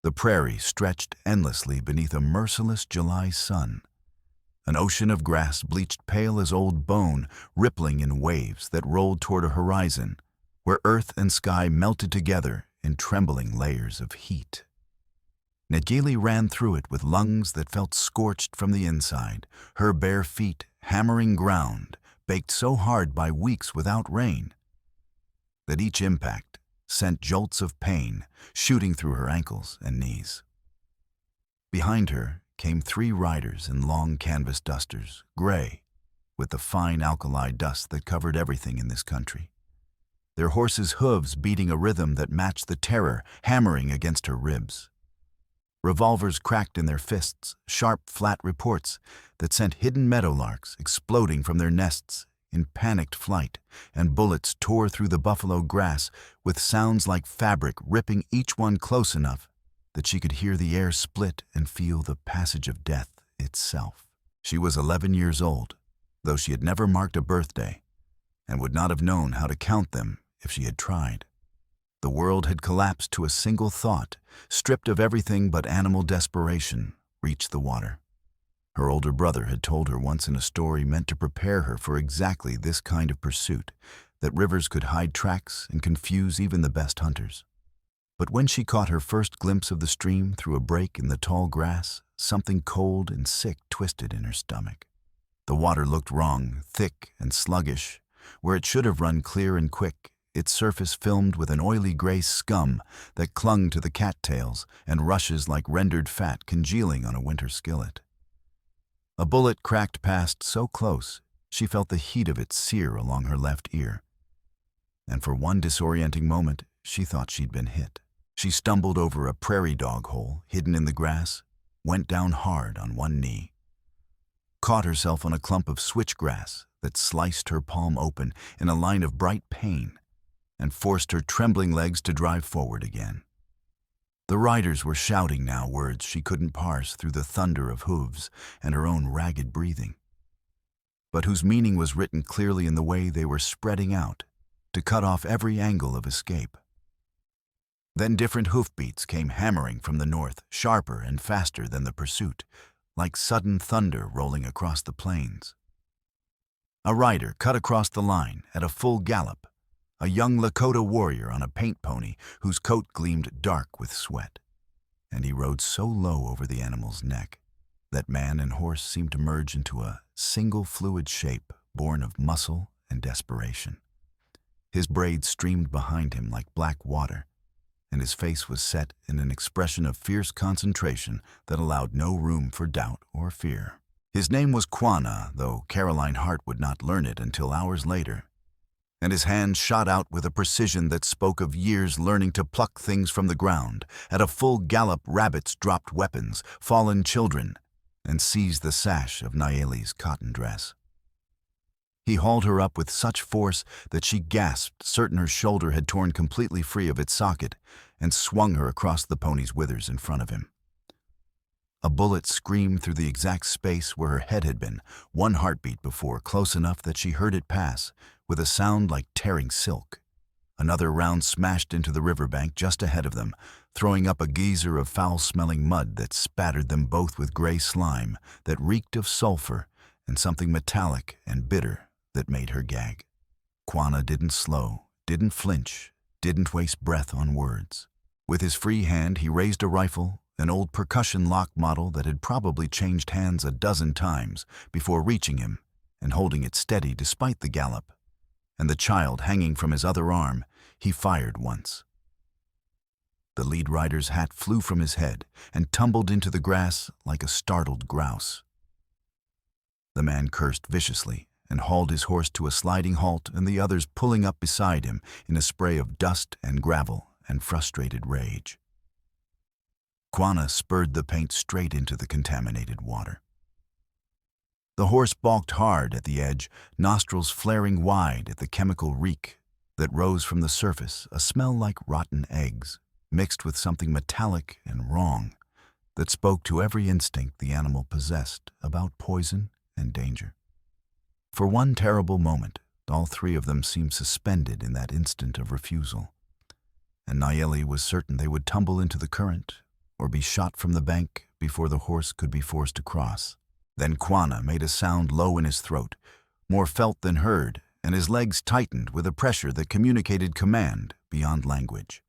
The prairie stretched endlessly beneath a merciless July sun. An ocean of grass bleached pale as old bone, rippling in waves that rolled toward a horizon where earth and sky melted together in trembling layers of heat. Nayeli ran through it with lungs that felt scorched from the inside, her bare feet hammering ground, baked so hard by weeks without rain that each impact sent jolts of pain shooting through her ankles and knees. Behind her came 3 riders in long canvas dusters, gray, with the fine alkali dust that covered everything in this country. Their horses' hooves beating a rhythm that matched the terror hammering against her ribs. Revolvers cracked in their fists, sharp, flat reports that sent hidden meadowlarks exploding from their nests in panicked flight, and bullets tore through the buffalo grass with sounds like fabric ripping each one close enough that she could hear the air split and feel the passage of death itself. She was 11 years old, though she had never marked a birthday, and would not have known how to count them if she had tried. The world had collapsed to a single thought, stripped of everything but animal desperation, reach the water. Her older brother had told her once in a story meant to prepare her for exactly this kind of pursuit, that rivers could hide tracks and confuse even the best hunters. But when she caught her first glimpse of the stream through a break in the tall grass, something cold and sick twisted in her stomach. The water looked wrong, thick and sluggish, where it should have run clear and quick, its surface filmed with an oily gray scum that clung to the cattails and rushes like rendered fat congealing on a winter skillet. A bullet cracked past so close, she felt the heat of it sear along her left ear. And for one disorienting moment, she thought she'd been hit. She stumbled over a prairie dog hole hidden in the grass, went down hard on one knee, caught herself on a clump of switchgrass that sliced her palm open in a line of bright pain, and forced her trembling legs to drive forward again. The riders were shouting now words she couldn't parse through the thunder of hooves and her own ragged breathing, but whose meaning was written clearly in the way they were spreading out to cut off every angle of escape. Then different hoofbeats came hammering from the north, sharper and faster than the pursuit, like sudden thunder rolling across the plains. A rider cut across the line at a full gallop, a young Lakota warrior on a paint pony whose coat gleamed dark with sweat, and he rode so low over the animal's neck that man and horse seemed to merge into a single fluid shape born of muscle and desperation. His braids streamed behind him like black water, and his face was set in an expression of fierce concentration that allowed no room for doubt or fear. His name was Quanah, though Caroline Hart would not learn it until hours later, and his hands shot out with a precision that spoke of years learning to pluck things from the ground. At a full gallop, rabbits dropped weapons, fallen children, and seized the sash of Nayeli's cotton dress. He hauled her up with such force that she gasped, certain her shoulder had torn completely free of its socket, and swung her across the pony's withers in front of him. A bullet screamed through the exact space where her head had been, one heartbeat before, close enough that she heard it pass, with a sound like tearing silk. Another round smashed into the riverbank just ahead of them, throwing up a geyser of foul-smelling mud that spattered them both with gray slime that reeked of sulfur and something metallic and bitter that made her gag. Quanah didn't slow, didn't flinch, didn't waste breath on words. With his free hand, he raised a rifle, an old percussion lock model that had probably changed hands a dozen times before reaching him and holding it steady despite the gallop, and the child hanging from his other arm. He fired once. The lead rider's hat flew from his head and tumbled into the grass like a startled grouse. The man cursed viciously and hauled his horse to a sliding halt, and the others pulling up beside him in a spray of dust and gravel and frustrated rage. Quanah spurred the paint straight into the contaminated water. The horse balked hard at the edge, nostrils flaring wide at the chemical reek that rose from the surface, a smell like rotten eggs, mixed with something metallic and wrong that spoke to every instinct the animal possessed about poison and danger. For one terrible moment, all 3 of them seemed suspended in that instant of refusal, and Nayeli was certain they would tumble into the current or be shot from the bank before the horse could be forced to cross. Then Quana made a sound low in his throat, more felt than heard, and his legs tightened with a pressure that communicated command beyond language.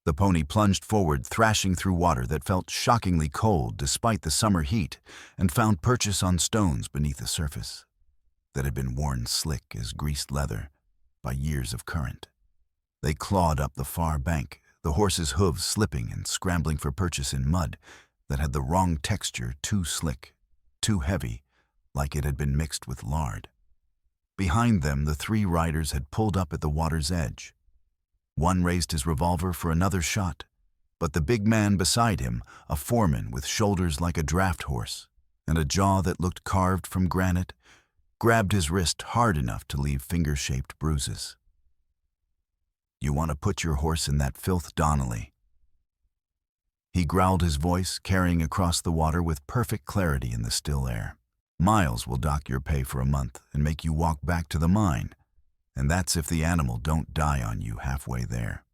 The pony plunged forward, thrashing through water that felt shockingly cold despite the summer heat, and found purchase on stones beneath the surface that had been worn slick as greased leather by years of current. They clawed up the far bank, the horse's hooves slipping and scrambling for purchase in mud that had the wrong texture, too slick, too heavy, like it had been mixed with lard. Behind them, the three riders had pulled up at the water's edge. One raised his revolver for another shot, but the big man beside him, a foreman with shoulders like a draft horse and a jaw that looked carved from granite, grabbed his wrist hard enough to leave finger-shaped bruises. "You want to put your horse in that filth, Donnelly?" He growled, his voice carrying across the water with perfect clarity in the still air. "Miles will dock your pay for a month and make you walk back to the mine, and that's if the animal don't die on you halfway there."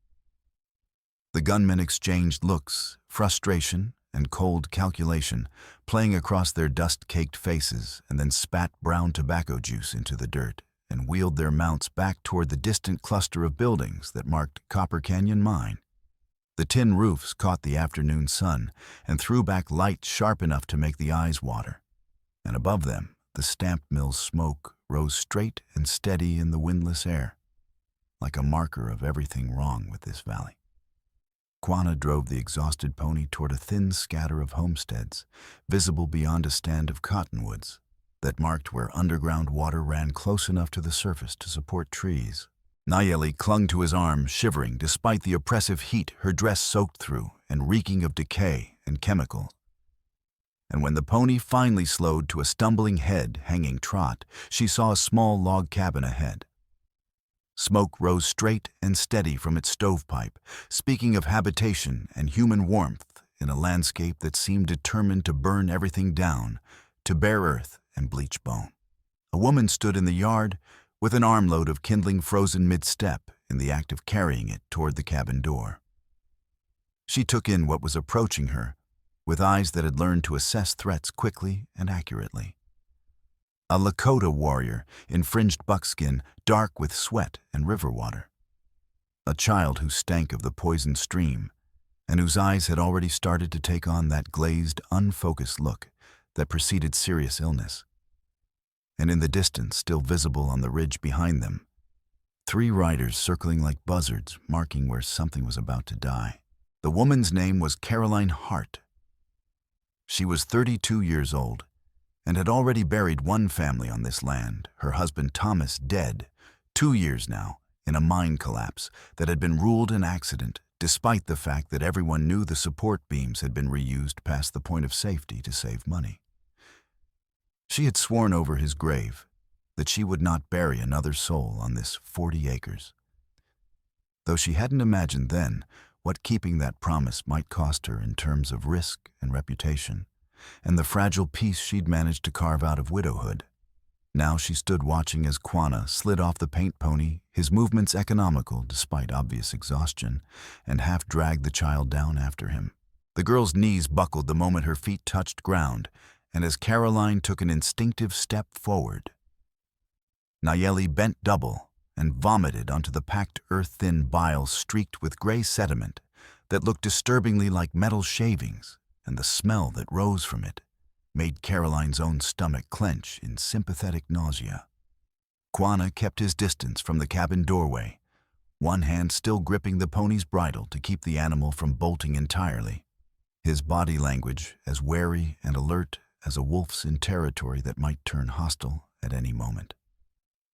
The gunmen exchanged looks, frustration and cold calculation, playing across their dust-caked faces, and then spat brown tobacco juice into the dirt and wheeled their mounts back toward the distant cluster of buildings that marked Copper Canyon Mine. The tin roofs caught the afternoon sun and threw back light sharp enough to make the eyes water, and above them, the stamp mill's smoke rose straight and steady in the windless air, like a marker of everything wrong with this valley. Quana drove the exhausted pony toward a thin scatter of homesteads, visible beyond a stand of cottonwoods, that marked where underground water ran close enough to the surface to support trees. Nayeli clung to his arm, shivering despite the oppressive heat her dress soaked through and reeking of decay and chemicals. And when the pony finally slowed to a stumbling head hanging trot, she saw a small log cabin ahead. Smoke rose straight and steady from its stovepipe, speaking of habitation and human warmth in a landscape that seemed determined to burn everything down to bare earth and bleach bone. A woman stood in the yard with an armload of kindling frozen mid-step in the act of carrying it toward the cabin door. She took in what was approaching her with eyes that had learned to assess threats quickly and accurately. A Lakota warrior in fringed buckskin, dark with sweat and river water. A child who stank of the poisoned stream, and whose eyes had already started to take on that glazed, unfocused look that preceded serious illness. And in the distance, still visible on the ridge behind them, three riders circling like buzzards, marking where something was about to die. The woman's name was Caroline Hart. She was 32 years old and had already buried one family on this land, her husband Thomas dead, 2 years now, in a mine collapse that had been ruled an accident, despite the fact that everyone knew the support beams had been reused past the point of safety to save money. She had sworn over his grave that she would not bury another soul on this 40 acres, though she hadn't imagined then what keeping that promise might cost her in terms of risk and reputation, and the fragile peace she'd managed to carve out of widowhood. Now she stood watching as Quana slid off the paint pony, his movements economical despite obvious exhaustion, and half dragged the child down after him. The girl's knees buckled the moment her feet touched ground, and as Caroline took an instinctive step forward, Nayeli bent double and vomited onto the packed earth-thin bile streaked with gray sediment that looked disturbingly like metal shavings, and the smell that rose from it made Caroline's own stomach clench in sympathetic nausea. Quana kept his distance from the cabin doorway, one hand still gripping the pony's bridle to keep the animal from bolting entirely, his body language as wary and alert as a wolf's in territory that might turn hostile at any moment.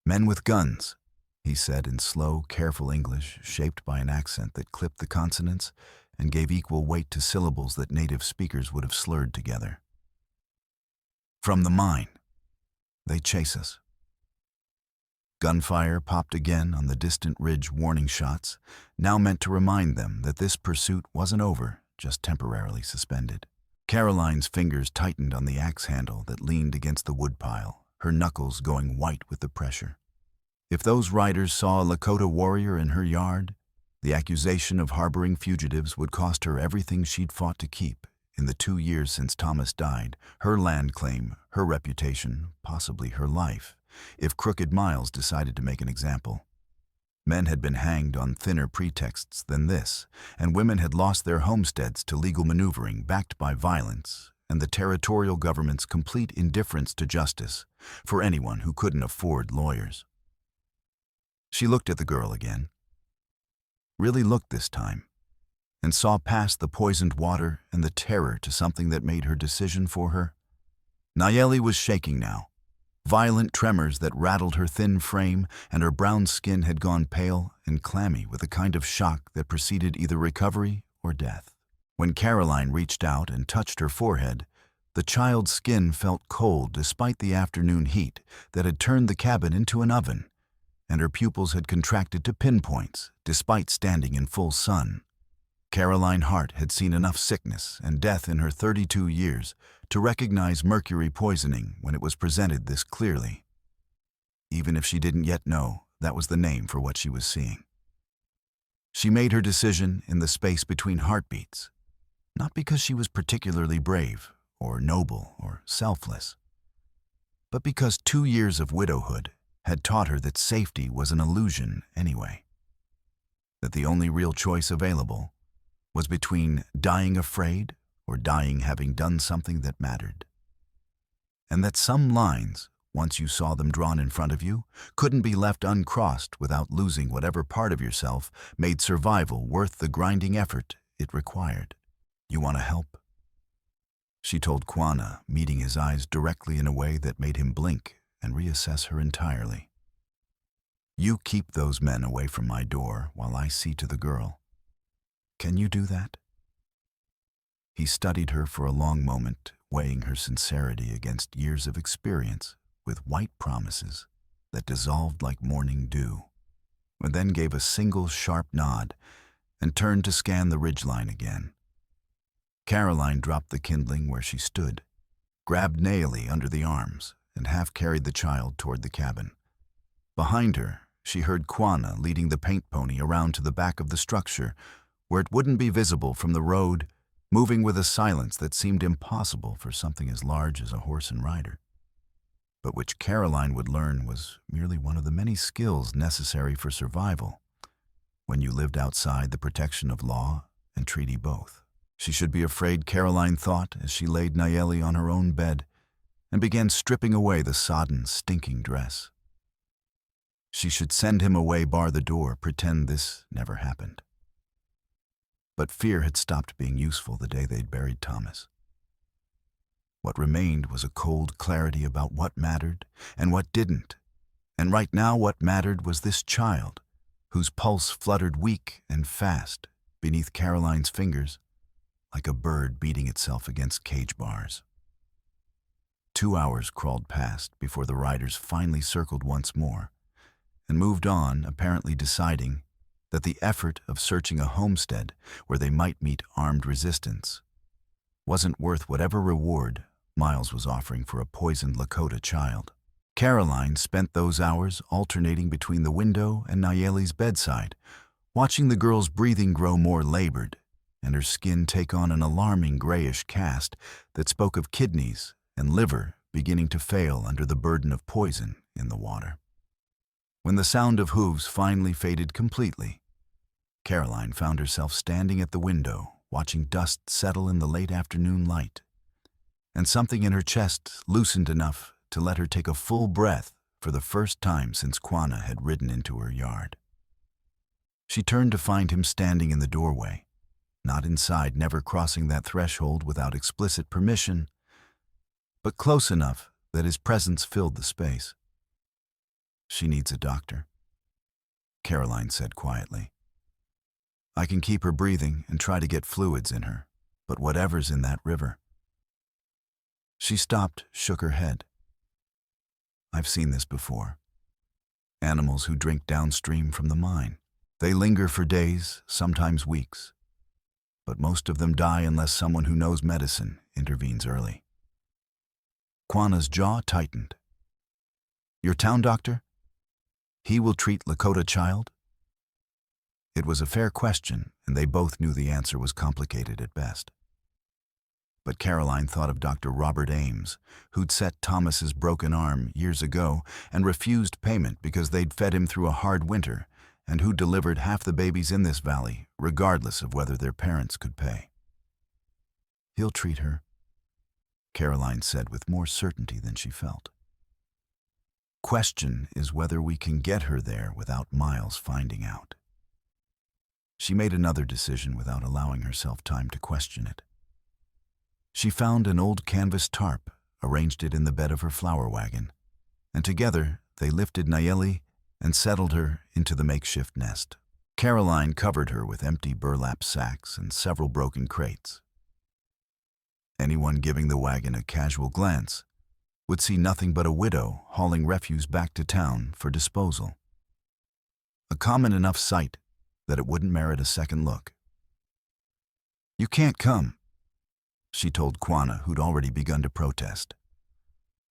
"Men with guns," he said in slow, careful English shaped by an accent that clipped the consonants and gave equal weight to syllables that native speakers would have slurred together. "From the mine. They chase us." Gunfire popped again on the distant ridge, warning shots, now meant to remind them that this pursuit wasn't over, just temporarily suspended. Caroline's fingers tightened on the axe handle that leaned against the woodpile, her knuckles going white with the pressure. If those riders saw a Lakota warrior in her yard, The accusation of harboring fugitives would cost her everything she'd fought to keep in the 2 years since Thomas died, her land claim, her reputation, possibly her life, if crooked Miles decided to make an example. Men had been hanged on thinner pretexts than this, and women had lost their homesteads to legal maneuvering backed by violence and the territorial government's complete indifference to justice for anyone who couldn't afford lawyers. She looked at the girl again, really looked this time, and saw past the poisoned water and the terror to something that made her decision for her. Nayeli was shaking now. Violent tremors that rattled her thin frame, and her brown skin had gone pale and clammy with a kind of shock that preceded either recovery or death. When Caroline reached out and touched her forehead, the child's skin felt cold despite the afternoon heat that had turned the cabin into an oven, and her pupils had contracted to pinpoints despite standing in full sun. Caroline Hart had seen enough sickness and death in her 32 years to recognize mercury poisoning when it was presented this clearly, even if she didn't yet know that was the name for what she was seeing. She made her decision in the space between heartbeats, not because she was particularly brave or noble or selfless, but because 2 years of widowhood had taught her that safety was an illusion anyway, that the only real choice available was between dying afraid or dying having done something that mattered. And that some lines, once you saw them drawn in front of you, couldn't be left uncrossed without losing whatever part of yourself made survival worth the grinding effort it required. "You want to help?" she told Quana, meeting his eyes directly in a way that made him blink and reassess her entirely. "You keep those men away from my door while I see to the girl. Can you do that?" He studied her for a long moment, weighing her sincerity against years of experience with white promises that dissolved like morning dew, and then gave a single sharp nod and turned to scan the ridgeline again. Caroline dropped the kindling where she stood, grabbed Nayeli under the arms, and half-carried the child toward the cabin. Behind her, she heard Quana leading the paint pony around to the back of the structure, where it wouldn't be visible from the road, moving with a silence that seemed impossible for something as large as a horse and rider, but which Caroline would learn was merely one of the many skills necessary for survival when you lived outside the protection of law and treaty both. She should be afraid, Caroline thought, as she laid Nayeli on her own bed and began stripping away the sodden, stinking dress. She should send him away, bar the door, pretend this never happened. But fear had stopped being useful the day they'd buried Thomas. What remained was a cold clarity about what mattered and what didn't, and right now what mattered was this child, whose pulse fluttered weak and fast beneath Caroline's fingers, like a bird beating itself against cage bars. 2 hours crawled past before the riders finally circled once more and moved on, apparently deciding that the effort of searching a homestead where they might meet armed resistance wasn't worth whatever reward Miles was offering for a poisoned Lakota child. Caroline spent those hours alternating between the window and Nayeli's bedside, watching the girl's breathing grow more labored and her skin take on an alarming grayish cast that spoke of kidneys and liver beginning to fail under the burden of poison in the water. When the sound of hooves finally faded completely, Caroline found herself standing at the window, watching dust settle in the late afternoon light, and something in her chest loosened enough to let her take a full breath for the first time since Quana had ridden into her yard. She turned to find him standing in the doorway, not inside, never crossing that threshold without explicit permission, but close enough that his presence filled the space. "She needs a doctor," Caroline said quietly. "I can keep her breathing and try to get fluids in her, but whatever's in that river." She stopped, shook her head. "I've seen this before. Animals who drink downstream from the mine. They linger for days, sometimes weeks, but most of them die unless someone who knows medicine intervenes early." Quana's jaw tightened. "Your town doctor? He will treat Lakota child?" It was a fair question, and they both knew the answer was complicated at best. But Caroline thought of Dr. Robert Ames, who'd set Thomas's broken arm years ago and refused payment because they'd fed him through a hard winter, and who delivered half the babies in this valley, regardless of whether their parents could pay. "He'll treat her," Caroline said with more certainty than she felt. "Question is whether we can get her there without Miles finding out." She made another decision without allowing herself time to question it. She found an old canvas tarp, arranged it in the bed of her flower wagon, and together they lifted Nayeli and settled her into the makeshift nest. Caroline covered her with empty burlap sacks and several broken crates. Anyone giving the wagon a casual glance would see nothing but a widow hauling refuse back to town for disposal. A common enough sight that it wouldn't merit a second look. "You can't come," she told Quanah, who'd already begun to protest.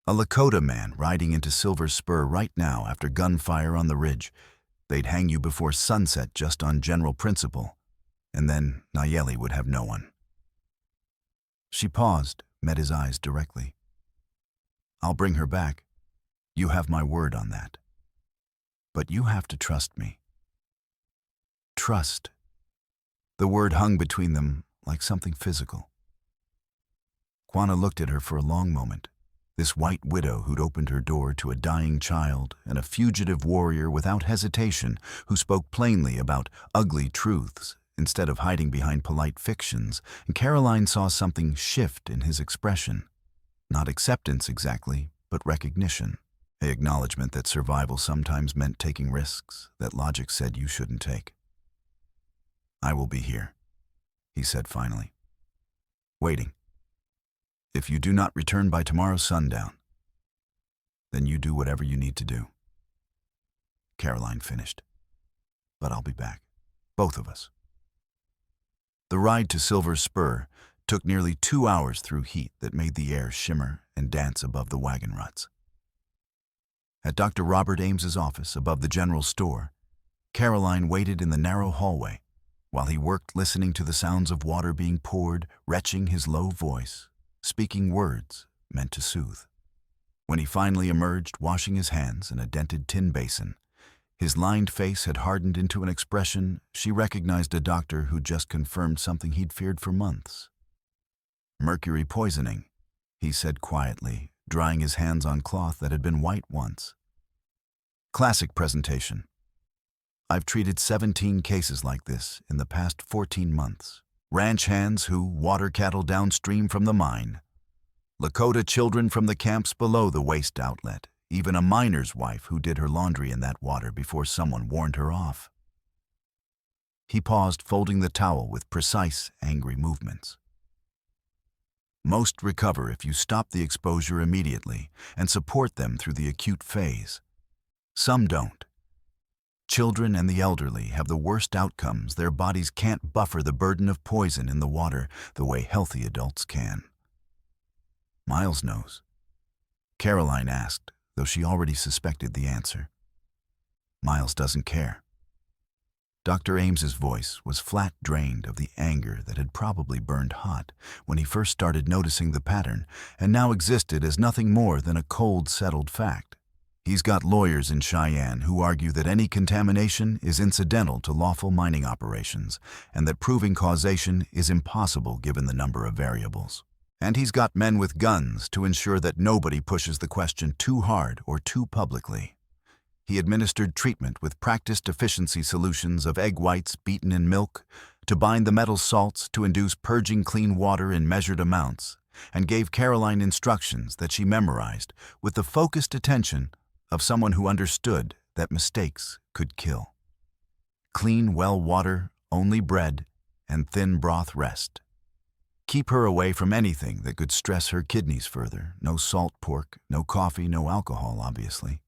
"A Lakota man riding into Silver Spur right now after gunfire on the ridge. They'd hang you before sunset just on general principle, and then Nayeli would have no one." She paused, met his eyes directly. "I'll bring her back. You have my word on that. But you have to trust me." Trust. The word hung between them like something physical. Quanah looked at her for a long moment, this white widow who'd opened her door to a dying child and a fugitive warrior without hesitation who spoke plainly about ugly truths instead of hiding behind polite fictions, and Caroline saw something shift in his expression. Not acceptance exactly, but recognition. An acknowledgement that survival sometimes meant taking risks that logic said you shouldn't take. "I will be here," he said finally, "waiting. If you do not return by tomorrow's sundown, then you do whatever you need to do." Caroline finished. "But I'll be back. Both of us." The ride to Silver Spur took nearly 2 hours through heat that made the air shimmer and dance above the wagon ruts. At Dr. Robert Ames's office above the general store, Caroline waited in the narrow hallway while he worked, listening to the sounds of water being poured, retching his low voice, speaking words meant to soothe. When he finally emerged, washing his hands in a dented tin basin, his lined face had hardened into an expression she recognized a doctor who'd just confirmed something he'd feared for months. "Mercury poisoning," he said quietly, drying his hands on cloth that had been white once. "Classic presentation. I've treated 17 cases like this in the past 14 months. Ranch hands who water cattle downstream from the mine. Lakota children from the camps below the waste outlet. Even a miner's wife who did her laundry in that water before someone warned her off." He paused, folding the towel with precise, angry movements. "Most recover if you stop the exposure immediately and support them through the acute phase. Some don't. Children and the elderly have the worst outcomes. Their bodies can't buffer the burden of poison in the water the way healthy adults can." "Miles knows?" Caroline asked, though she already suspected the answer. "Miles doesn't care." Dr. Ames's voice was flat, drained of the anger that had probably burned hot when he first started noticing the pattern and now existed as nothing more than a cold, settled fact. He's got lawyers in Cheyenne who argue that any contamination is incidental to lawful mining operations and that proving causation is impossible given the number of variables. And he's got men with guns to ensure that nobody pushes the question too hard or too publicly. He administered treatment with practiced efficiency solutions of egg whites beaten in milk to bind the metal salts to induce purging clean water in measured amounts, and gave Caroline instructions that she memorized with the focused attention of someone who understood that mistakes could kill. Clean well water, only bread, and thin broth rest. Keep her away from anything that could stress her kidneys further. No salt pork, no coffee, no alcohol, obviously.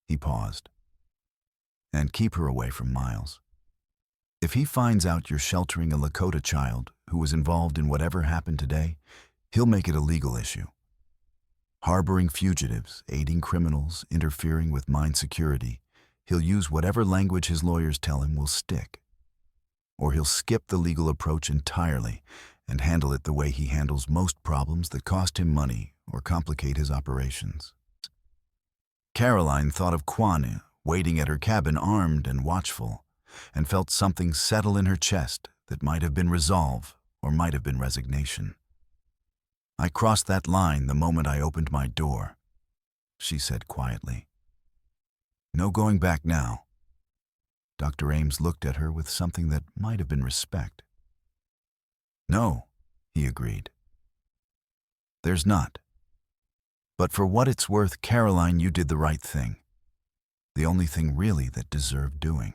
He paused. And keep her away from Miles. If he finds out you're sheltering a Lakota child who was involved in whatever happened today, he'll make it a legal issue. Harboring fugitives, aiding criminals, interfering with mine security, he'll use whatever language his lawyers tell him will stick. or he'll skip the legal approach entirely and handle it the way he handles most problems that cost him money or complicate his operations. Caroline thought of Kwana waiting at her cabin armed and watchful, and felt something settle in her chest that might have been resolve or might have been resignation. "I crossed that line the moment I opened my door," she said quietly. "No going back now." Dr. Ames looked at her with something that might have been respect. "No," he agreed. "There's not. But for what it's worth, Caroline, you did the right thing. The only thing really that deserved doing."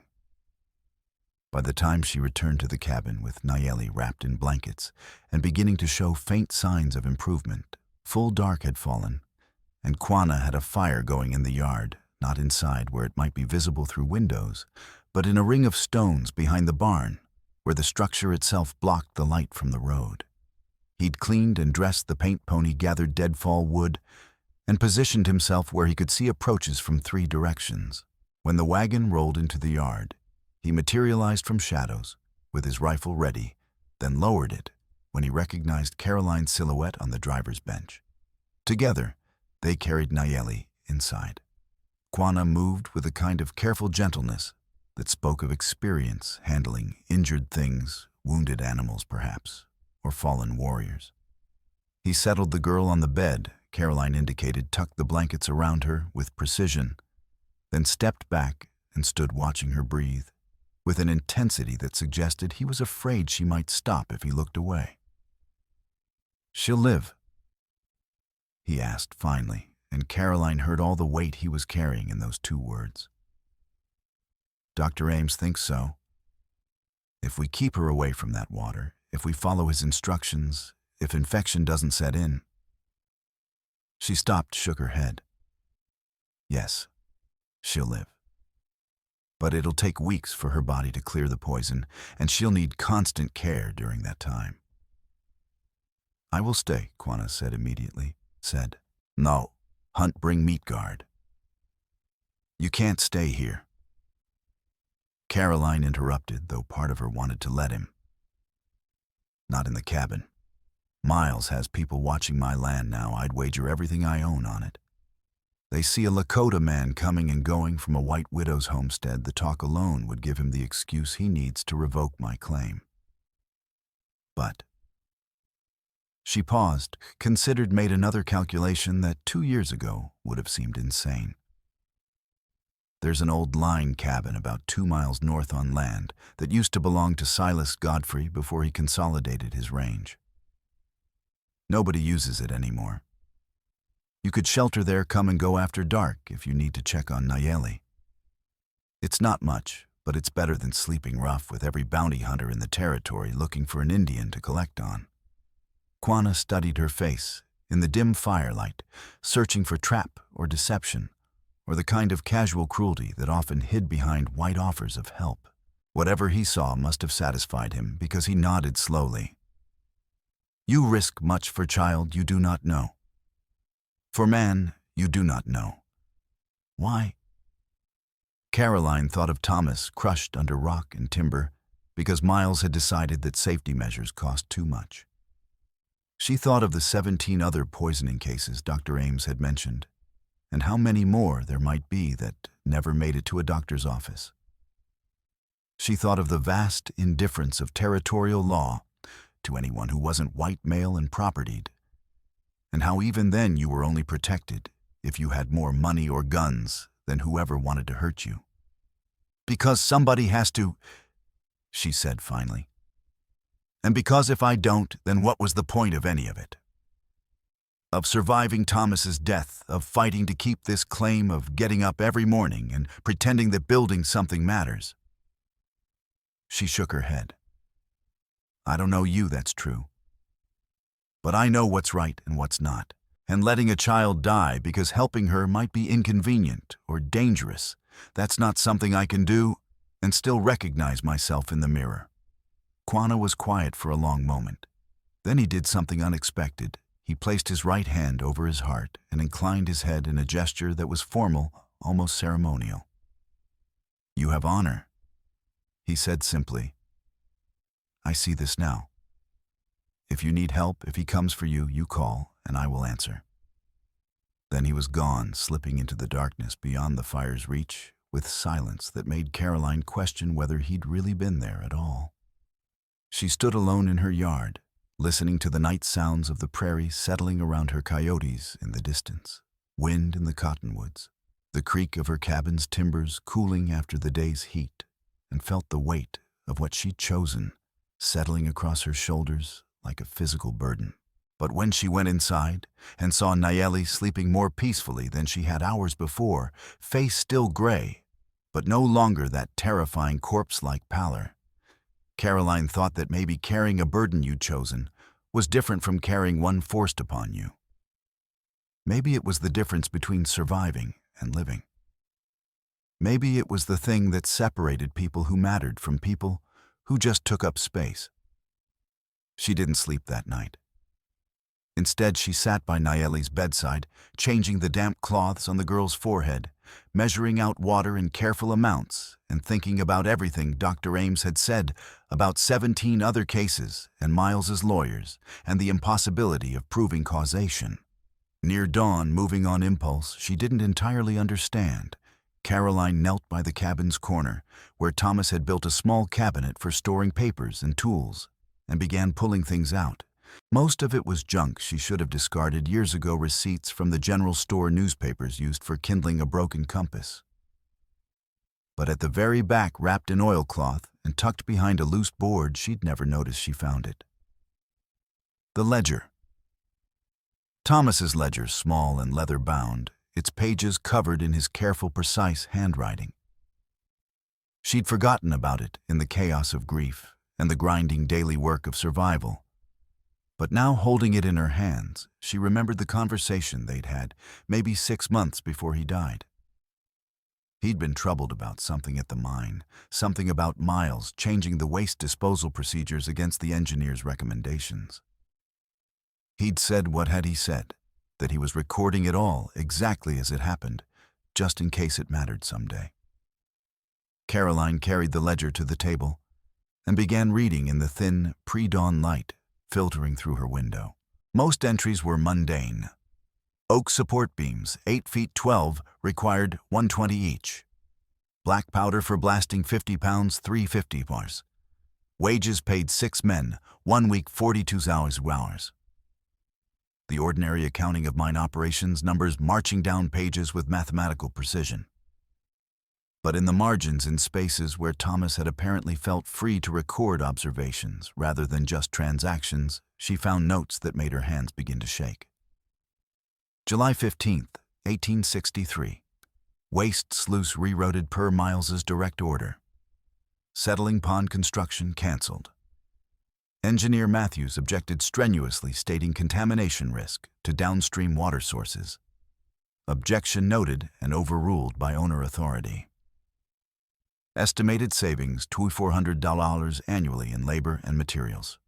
By the time she returned to the cabin with Nayeli wrapped in blankets and beginning to show faint signs of improvement, full dark had fallen, and Kwana had a fire going in the yard, not inside where it might be visible through windows, but in a ring of stones behind the barn, where the structure itself blocked the light from the road. He'd cleaned and dressed the paint pony, gathered deadfall wood, and positioned himself where he could see approaches from 3 directions. When the wagon rolled into the yard, he materialized from shadows, with his rifle ready, then lowered it when he recognized Caroline's silhouette on the driver's bench. Together, they carried Nayeli inside. Kwana moved with a kind of careful gentleness that spoke of experience handling injured things, wounded animals perhaps, or fallen warriors. He settled the girl on the bed, Caroline indicated, tucked the blankets around her with precision, then stepped back and stood watching her breathe, with an intensity that suggested he was afraid she might stop if he looked away. "She'll live?" he asked finally, and Caroline heard all the weight he was carrying in those 2 words. "Dr. Ames thinks so. If we keep her away from that water, if we follow his instructions, if infection doesn't set in." She stopped, shook her head. "Yes, she'll live. But it'll take weeks for her body to clear the poison, and she'll need constant care during that time." "I will stay," Kwana said immediately. "No, hunt, bring meat guard." "You can't stay here." Caroline interrupted, though part of her wanted to let him. "Not in the cabin. Miles has people watching my land now. I'd wager everything I own on it. They see a Lakota man coming and going from a white widow's homestead. The talk alone would give him the excuse he needs to revoke my claim. But..." She paused, considered, made another calculation that 2 years ago would have seemed insane. "There's an old line cabin about 2 miles north on land that used to belong to Silas Godfrey before he consolidated his range. Nobody uses it anymore. You could shelter there, come and go after dark if you need to check on Nayeli. It's not much, but it's better than sleeping rough with every bounty hunter in the territory looking for an Indian to collect on." Kwana studied her face in the dim firelight, searching for trap or deception, or the kind of casual cruelty that often hid behind white offers of help. Whatever he saw must have satisfied him, because he nodded slowly. "You risk much for child you do not know. For man you do not know. Why?" Caroline thought of Thomas crushed under rock and timber because Miles had decided that safety measures cost too much. She thought of the 17 other poisoning cases Dr. Ames had mentioned, and how many more there might be that never made it to a doctor's office. She thought of the vast indifference of territorial law to anyone who wasn't white, male, and propertied, and how even then you were only protected if you had more money or guns than whoever wanted to hurt you. "Because somebody has to," she said finally. "And because if I don't, then what was the point of any of it? Of surviving Thomas's death, of fighting to keep this claim, of getting up every morning and pretending that building something matters?" She shook her head. "I don't know you, that's true. But I know what's right and what's not. And letting a child die because helping her might be inconvenient or dangerous, that's not something I can do and still recognize myself in the mirror." Kwana was quiet for a long moment. Then he did something unexpected. He placed his right hand over his heart and inclined his head in a gesture that was formal, almost ceremonial. "You have honor," he said simply. I see this now. If you need help, if he comes for you, you call, and I will answer." Then he was gone, slipping into the darkness beyond the fire's reach, with silence that made Caroline question whether he'd really been there at all. She stood alone in her yard, listening to the night sounds of the prairie settling around her coyotes in the distance, wind in the cottonwoods, the creak of her cabin's timbers cooling after the day's heat, and felt the weight of what she'd chosen settling across her shoulders like a physical burden. But when she went inside and saw Nayeli sleeping more peacefully than she had hours before, face still gray, but no longer that terrifying corpse-like pallor, Caroline thought that maybe carrying a burden you'd chosen was different from carrying one forced upon you. Maybe it was the difference between surviving and living. Maybe it was the thing that separated people who mattered from people who just took up space. She didn't sleep that night. Instead, she sat by Nayeli's bedside, changing the damp cloths on the girl's forehead, measuring out water in careful amounts, and thinking about everything Dr. Ames had said about 17 other cases and Miles's lawyers, and the impossibility of proving causation. Near dawn, moving on impulse she didn't entirely understand, Caroline knelt by the cabin's corner, where Thomas had built a small cabinet for storing papers and tools, and began pulling things out. Most of it was junk she should have discarded years ago, receipts from the general store newspapers used for kindling a broken compass. But at the very back, wrapped in oilcloth and tucked behind a loose board, she'd never noticed she found it. The ledger. Thomas's ledger, small and leather-bound, its pages covered in his careful, precise handwriting. She'd forgotten about it in the chaos of grief and the grinding daily work of survival. But now, holding it in her hands, she remembered the conversation they'd had, maybe 6 months before he died. He'd been troubled about something at the mine, something about Miles changing the waste disposal procedures against the engineer's recommendations. He'd said, what had he said? That he was recording it all exactly as it happened, just in case it mattered someday. Caroline carried the ledger to the table and began reading in the thin, pre-dawn light filtering through her window. Most entries were mundane. Oak support beams, 8 feet 12, required $120 each. Black powder for blasting 50 pounds, $350. Wages paid 6 men, 1 week, 42 hours. The ordinary accounting of mine operations, numbers marching down pages with mathematical precision. But in the margins, in spaces where Thomas had apparently felt free to record observations rather than just transactions, she found notes that made her hands begin to shake. July 15th, 1863. Waste sluice rerouted per Miles's direct order. Settling pond construction canceled. Engineer Matthews objected strenuously, stating contamination risk to downstream water sources. Objection noted and overruled by owner authority. Estimated savings $2,400 annually in labor and materials.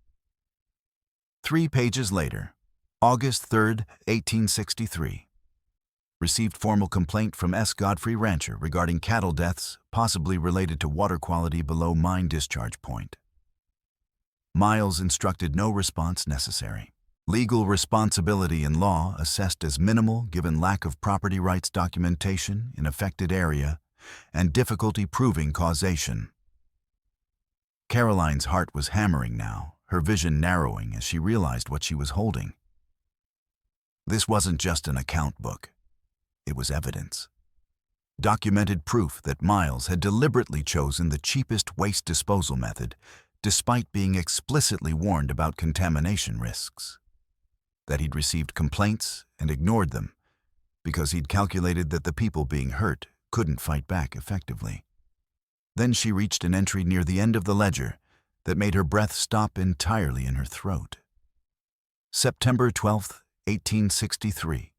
3 pages later, August 3rd, 1863. Received formal complaint from S. Godfrey Rancher regarding cattle deaths possibly related to water quality below mine discharge point. Miles instructed no response necessary. Legal responsibility in law assessed as minimal given lack of property rights documentation in affected area and difficulty proving causation. Caroline's heart was hammering now, her vision narrowing as she realized what she was holding. This wasn't just an account book. It was evidence. Documented proof that Miles had deliberately chosen the cheapest waste disposal method, despite being explicitly warned about contamination risks. That he'd received complaints and ignored them, because he'd calculated that the people being hurt couldn't fight back effectively. Then she reached an entry near the end of the ledger that made her breath stop entirely in her throat. September 12th, 1863.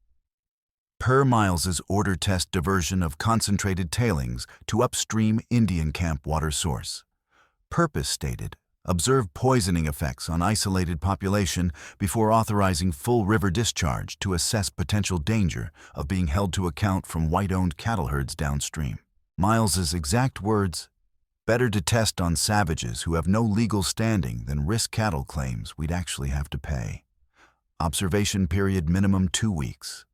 Per Miles's order, test diversion of concentrated tailings to upstream Indian camp water source. Purpose stated, observe poisoning effects on isolated population before authorizing full river discharge to assess potential danger of being held to account from white-owned cattle herds downstream. Miles's exact words, Better to test on savages who have no legal standing than risk cattle claims we'd actually have to pay. Observation period minimum 2 weeks.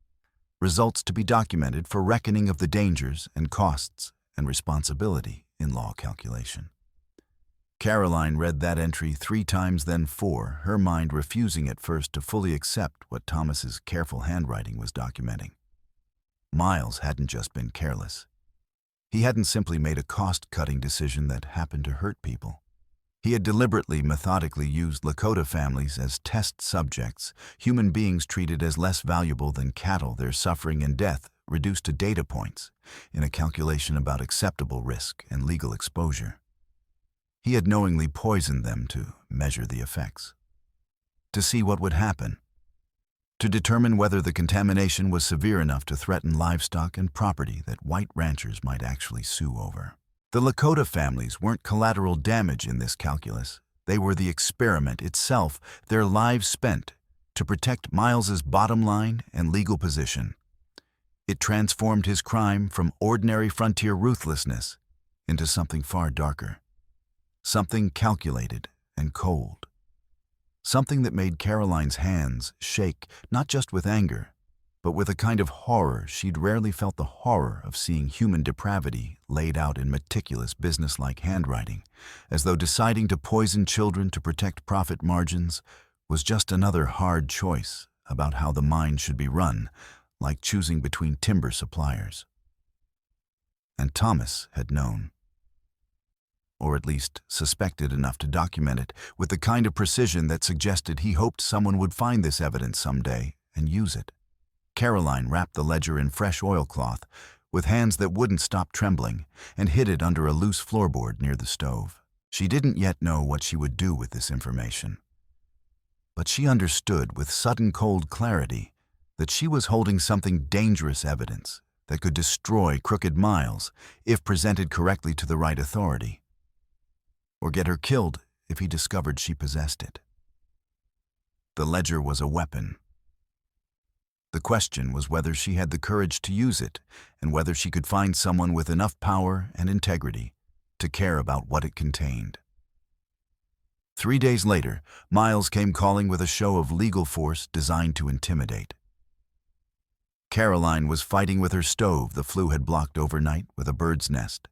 Results to be documented for reckoning of the dangers and costs and responsibility in law calculation. Caroline read that entry 3 times, then 4, her mind refusing at first to fully accept what Thomas's careful handwriting was documenting. Miles hadn't just been careless. He hadn't simply made a cost-cutting decision that happened to hurt people. He had deliberately, methodically used Lakota families as test subjects, human beings treated as less valuable than cattle, their suffering and death reduced to data points in a calculation about acceptable risk and legal exposure. He had knowingly poisoned them to measure the effects, to see what would happen, to determine whether the contamination was severe enough to threaten livestock and property that white ranchers might actually sue over. The Lakota families weren't collateral damage in this calculus. They were the experiment itself, their lives spent to protect Miles's bottom line and legal position. It transformed his crime from ordinary frontier ruthlessness into something far darker, something calculated and cold. Something that made Caroline's hands shake, not just with anger, but with a kind of horror she'd rarely felt, the horror of seeing human depravity laid out in meticulous businesslike handwriting, as though deciding to poison children to protect profit margins was just another hard choice about how the mine should be run, like choosing between timber suppliers. And Thomas had known, or at least suspected enough to document it with the kind of precision that suggested he hoped someone would find this evidence someday and use it. Caroline wrapped the ledger in fresh oilcloth, with hands that wouldn't stop trembling, and hid it under a loose floorboard near the stove. She didn't yet know what she would do with this information, but she understood with sudden cold clarity that she was holding something dangerous evidence that could destroy crooked Miles if presented correctly to the right authority, or get her killed if he discovered she possessed it. The ledger was a weapon. The question was whether she had the courage to use it, and whether she could find someone with enough power and integrity to care about what it contained. 3 days later, Miles came calling with a show of legal force designed to intimidate. Caroline was fighting with her stove the flue had blocked overnight with a bird's nest,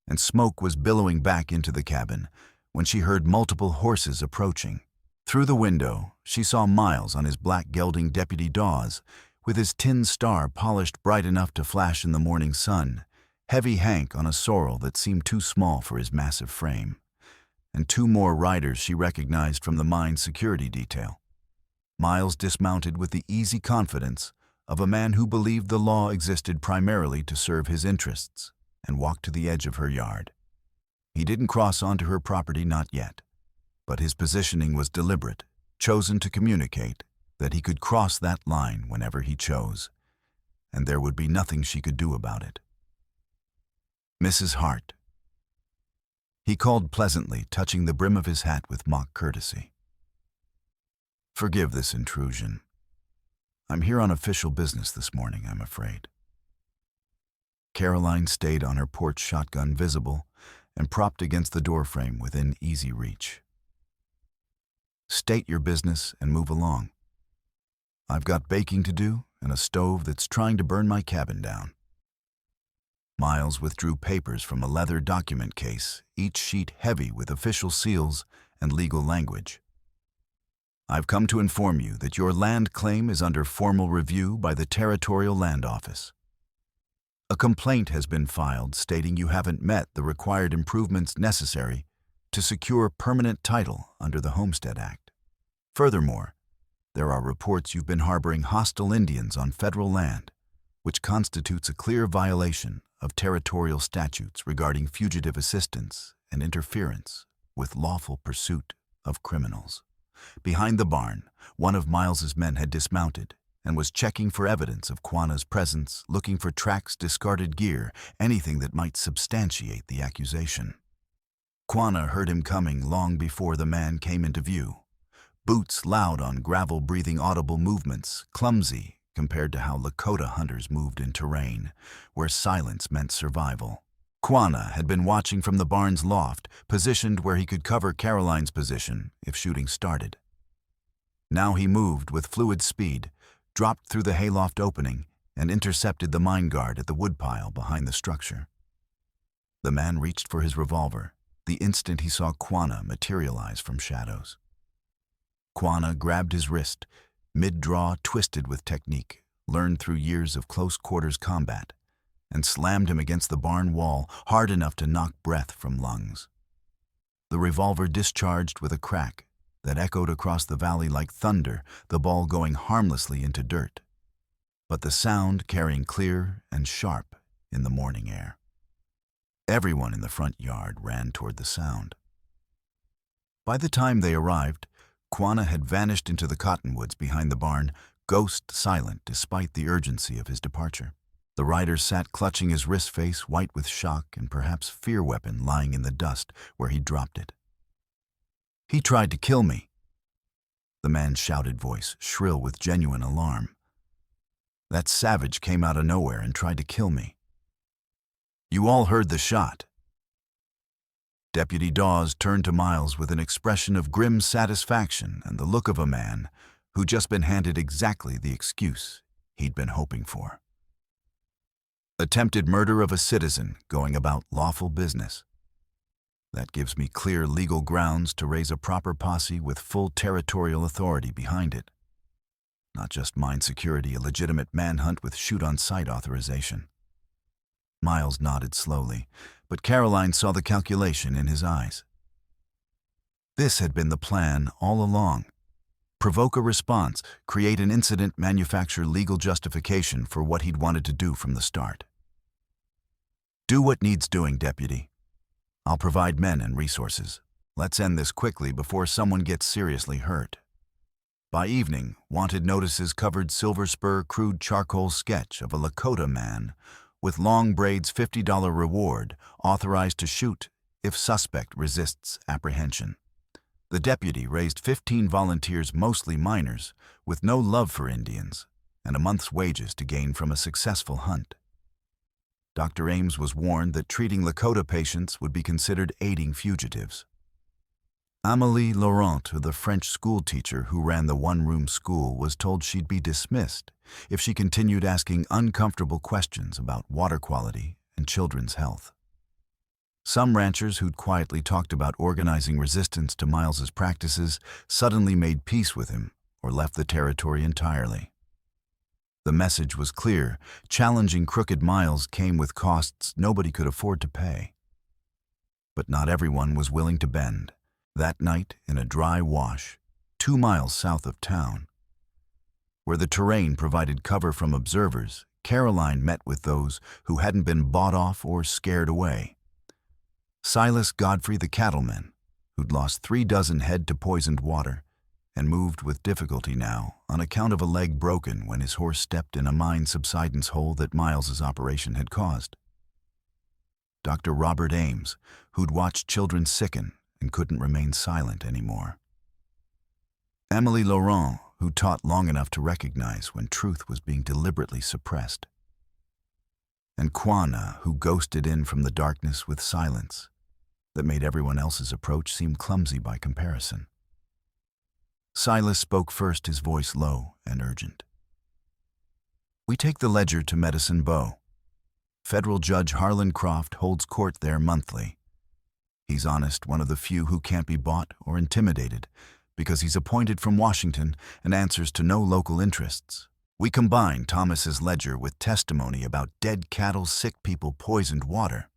and smoke was billowing back into the cabin when she heard multiple horses approaching. Through the window, she saw Miles on his black gelding Deputy Dawes, with his tin star polished bright enough to flash in the morning sun, heavy Hank on a sorrel that seemed too small for his massive frame, and 2 more riders she recognized from the mine security detail. Miles dismounted with the easy confidence of a man who believed the law existed primarily to serve his interests, and walked to the edge of her yard. He didn't cross onto her property, not yet, but his positioning was deliberate, chosen to communicate that he could cross that line whenever he chose, and there would be nothing she could do about it. Mrs. Hart. He called pleasantly, touching the brim of his hat with mock courtesy. Forgive this intrusion. I'm here on official business this morning, I'm afraid. Caroline stayed on her porch, shotgun visible and propped against the doorframe within easy reach. State your business and move along. I've got baking to do and a stove that's trying to burn my cabin down. Miles withdrew papers from a leather document case, each sheet heavy with official seals and legal language. I've come to inform you that your land claim is under formal review by the Territorial Land Office. A complaint has been filed stating you haven't met the required improvements necessary to secure permanent title under the Homestead Act. Furthermore, there are reports you've been harboring hostile Indians on federal land, which constitutes a clear violation of territorial statutes regarding fugitive assistance and interference with lawful pursuit of criminals. Behind the barn, one of Miles's men had dismounted and was checking for evidence of Quanah's presence, looking for tracks, discarded gear, anything that might substantiate the accusation. Quanah heard him coming long before the man came into view. Boots loud on gravel, breathing audible movements, clumsy compared to how Lakota hunters moved in terrain, where silence meant survival. Quanah had been watching from the barn's loft, positioned where he could cover Caroline's position if shooting started. Now he moved with fluid speed, dropped through the hayloft opening, and intercepted the mine guard at the woodpile behind the structure. The man reached for his revolver the instant he saw Quanah materialize from shadows. Quanah grabbed his wrist, mid-draw twisted with technique, learned through years of close-quarters combat, and slammed him against the barn wall hard enough to knock breath from lungs. The revolver discharged with a crack that echoed across the valley like thunder, the ball going harmlessly into dirt, but the sound carrying clear and sharp in the morning air. Everyone in the front yard ran toward the sound. By the time they arrived, Quanah had vanished into the cottonwoods behind the barn, ghost silent despite the urgency of his departure. The rider sat clutching his wrist face, white with shock and perhaps fear weapon lying in the dust where he dropped it. "He tried to kill me," the man's shouted voice, shrill with genuine alarm. "That savage came out of nowhere and tried to kill me. You all heard the shot." Deputy Dawes turned to Miles with an expression of grim satisfaction and the look of a man who'd just been handed exactly the excuse he'd been hoping for. "Attempted murder of a citizen going about lawful business. That gives me clear legal grounds to raise a proper posse with full territorial authority behind it. Not just mine security, a legitimate manhunt with shoot-on-sight authorization." Miles nodded slowly, but Caroline saw the calculation in his eyes. This had been the plan all along. Provoke a response, create an incident, manufacture legal justification for what he'd wanted to do from the start. "Do what needs doing, Deputy. I'll provide men and resources. Let's end this quickly before someone gets seriously hurt." By evening, wanted notices covered Silver Spur crude charcoal sketch of a Lakota man with long braids, $50 reward, authorized to shoot if suspect resists apprehension. The deputy raised 15 volunteers, mostly minors, with no love for Indians, and a month's wages to gain from a successful hunt. Dr. Ames was warned that treating Lakota patients would be considered aiding fugitives. Amélie Laurent, the French schoolteacher who ran the one-room school, was told she'd be dismissed if she continued asking uncomfortable questions about water quality and children's health. Some ranchers who'd quietly talked about organizing resistance to Miles's practices suddenly made peace with him or left the territory entirely. The message was clear: challenging crooked Miles came with costs nobody could afford to pay. But not everyone was willing to bend. That night, in a dry wash, 2 miles south of town, where the terrain provided cover from observers, Caroline met with those who hadn't been bought off or scared away. Silas Godfrey, the cattleman, who'd lost 3 dozen head to poisoned water and moved with difficulty now on account of a leg broken when his horse stepped in a mine subsidence hole that Miles's operation had caused. Dr. Robert Ames, who'd watched children sicken and couldn't remain silent anymore. Amélie Laurent, who taught long enough to recognize when truth was being deliberately suppressed. And Quanah, who ghosted in from the darkness with silence that made everyone else's approach seem clumsy by comparison. Silas spoke first, his voice low and urgent. "We take the ledger to Medicine Bow. Federal Judge Harlan Croft holds court there monthly. He's honest, one of the few who can't be bought or intimidated, because he's appointed from Washington and answers to no local interests. We combine Thomas's ledger with testimony about dead cattle, sick people, poisoned water.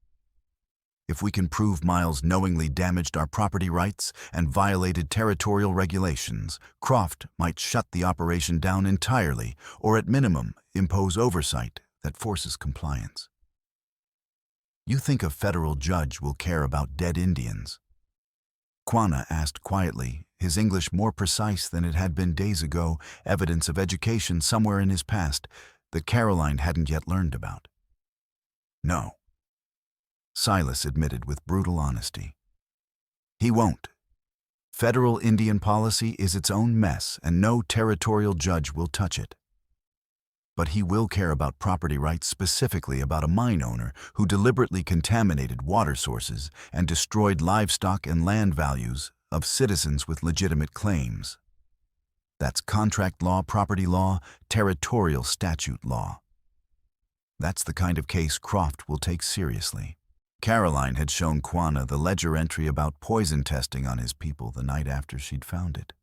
If we can prove Miles knowingly damaged our property rights and violated territorial regulations, Croft might shut the operation down entirely, or at minimum, impose oversight that forces compliance. You think a federal judge will care about dead Indians?" Quanah asked quietly, his English more precise than it had been days ago, evidence of education somewhere in his past that Caroline hadn't yet learned about. "No," Silas admitted with brutal honesty. "He won't. Federal Indian policy is its own mess, and no territorial judge will touch it." But he will care about property rights, specifically about a mine owner who deliberately contaminated water sources and destroyed livestock and land values of citizens with legitimate claims. That's contract law, property law, territorial statute law. That's the kind of case Croft will take seriously. Caroline had shown Quanah the ledger entry about poison testing on his people the night after she'd found it.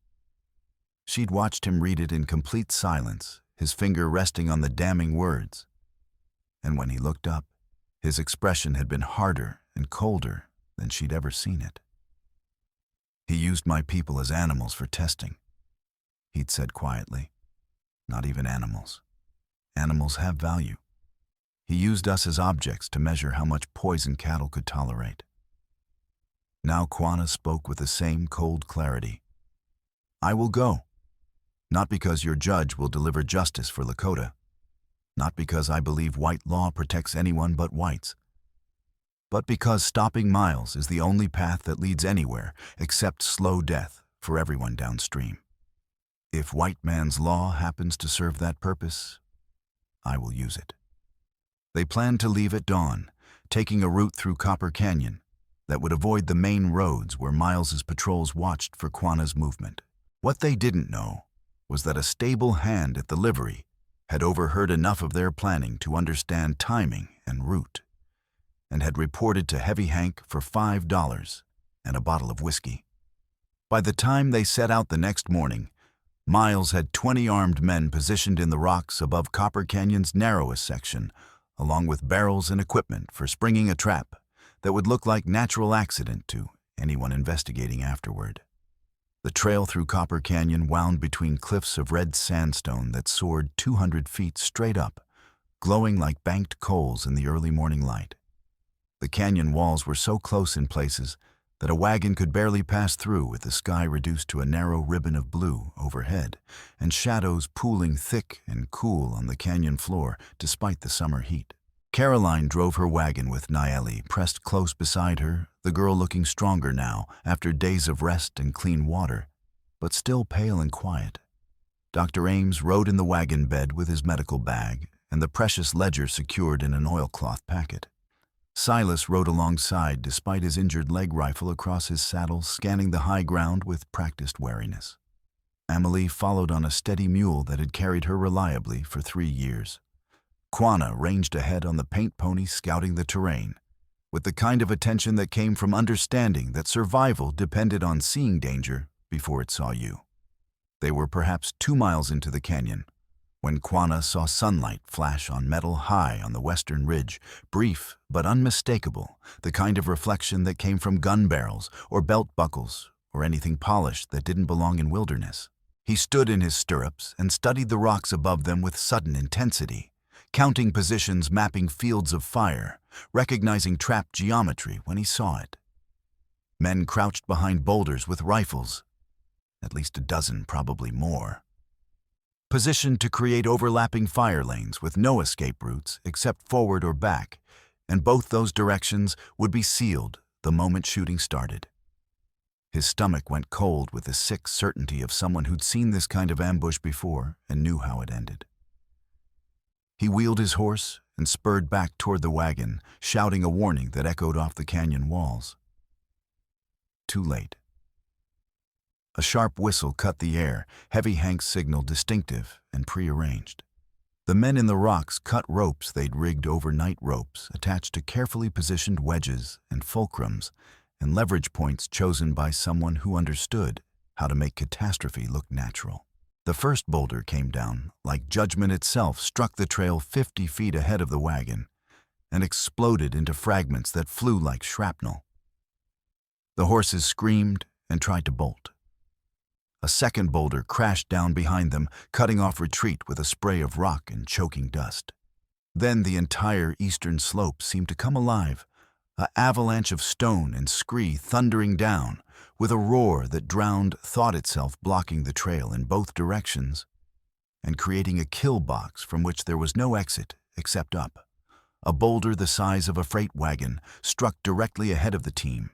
She'd watched him read it in complete silence, his finger resting on the damning words. And when he looked up, his expression had been harder and colder than she'd ever seen it. "He used my people as animals for testing," he'd said quietly. "Not even animals. Animals have value. He used us as objects to measure how much poison cattle could tolerate." Now Quanah spoke with the same cold clarity. "I will go. Not because your judge will deliver justice for Lakota. Not because I believe white law protects anyone but whites. But because stopping Miles is the only path that leads anywhere except slow death for everyone downstream. If white man's law happens to serve that purpose, I will use it." They planned to leave at dawn, taking a route through Copper Canyon that would avoid the main roads where Miles's patrols watched for Quanah's movement. What they didn't know was that a stable hand at the livery had overheard enough of their planning to understand timing and route, and had reported to Heavy Hank for $5 and a bottle of whiskey. By the time they set out the next morning, Miles had 20 armed men positioned in the rocks above Copper Canyon's narrowest section, along with barrels and equipment for springing a trap that would look like natural accident to anyone investigating afterward. The trail through Copper Canyon wound between cliffs of red sandstone that soared 200 feet straight up, glowing like banked coals in the early morning light. The canyon walls were so close in places that a wagon could barely pass through, with the sky reduced to a narrow ribbon of blue overhead and shadows pooling thick and cool on the canyon floor despite the summer heat. Caroline drove her wagon with Nayeli pressed close beside her, the girl looking stronger now after days of rest and clean water, but still pale and quiet. Dr. Ames rode in the wagon bed with his medical bag and the precious ledger secured in an oilcloth packet. Silas rode alongside despite his injured leg rifle across his saddle, scanning the high ground with practiced wariness. Amelie followed on a steady mule that had carried her reliably for 3 years. Quanah ranged ahead on the paint pony, scouting the terrain, with the kind of attention that came from understanding that survival depended on seeing danger before it saw you. They were perhaps 2 miles into the canyon when Quanah saw sunlight flash on metal high on the western ridge, brief but unmistakable, the kind of reflection that came from gun barrels or belt buckles or anything polished that didn't belong in wilderness. He stood in his stirrups and studied the rocks above them with sudden intensity, counting positions, mapping fields of fire, recognizing trap geometry when he saw it. Men crouched behind boulders with rifles, at least a dozen, probably more, positioned to create overlapping fire lanes with no escape routes except forward or back, and both those directions would be sealed the moment shooting started. His stomach went cold with the sick certainty of someone who'd seen this kind of ambush before and knew how it ended. He wheeled his horse and spurred back toward the wagon, shouting a warning that echoed off the canyon walls. Too late. A sharp whistle cut the air, Heavy Hank's signal distinctive and prearranged. The men in the rocks cut ropes they'd rigged, overnight ropes attached to carefully positioned wedges and fulcrums and leverage points chosen by someone who understood how to make catastrophe look natural. The first boulder came down, like judgment itself, struck the trail 50 feet ahead of the wagon and exploded into fragments that flew like shrapnel. The horses screamed and tried to bolt. A second boulder crashed down behind them, cutting off retreat with a spray of rock and choking dust. Then the entire eastern slope seemed to come alive, an avalanche of stone and scree thundering down, with a roar that drowned thought itself, blocking the trail in both directions and creating a kill box from which there was no exit except up. A boulder the size of a freight wagon struck directly ahead of the team,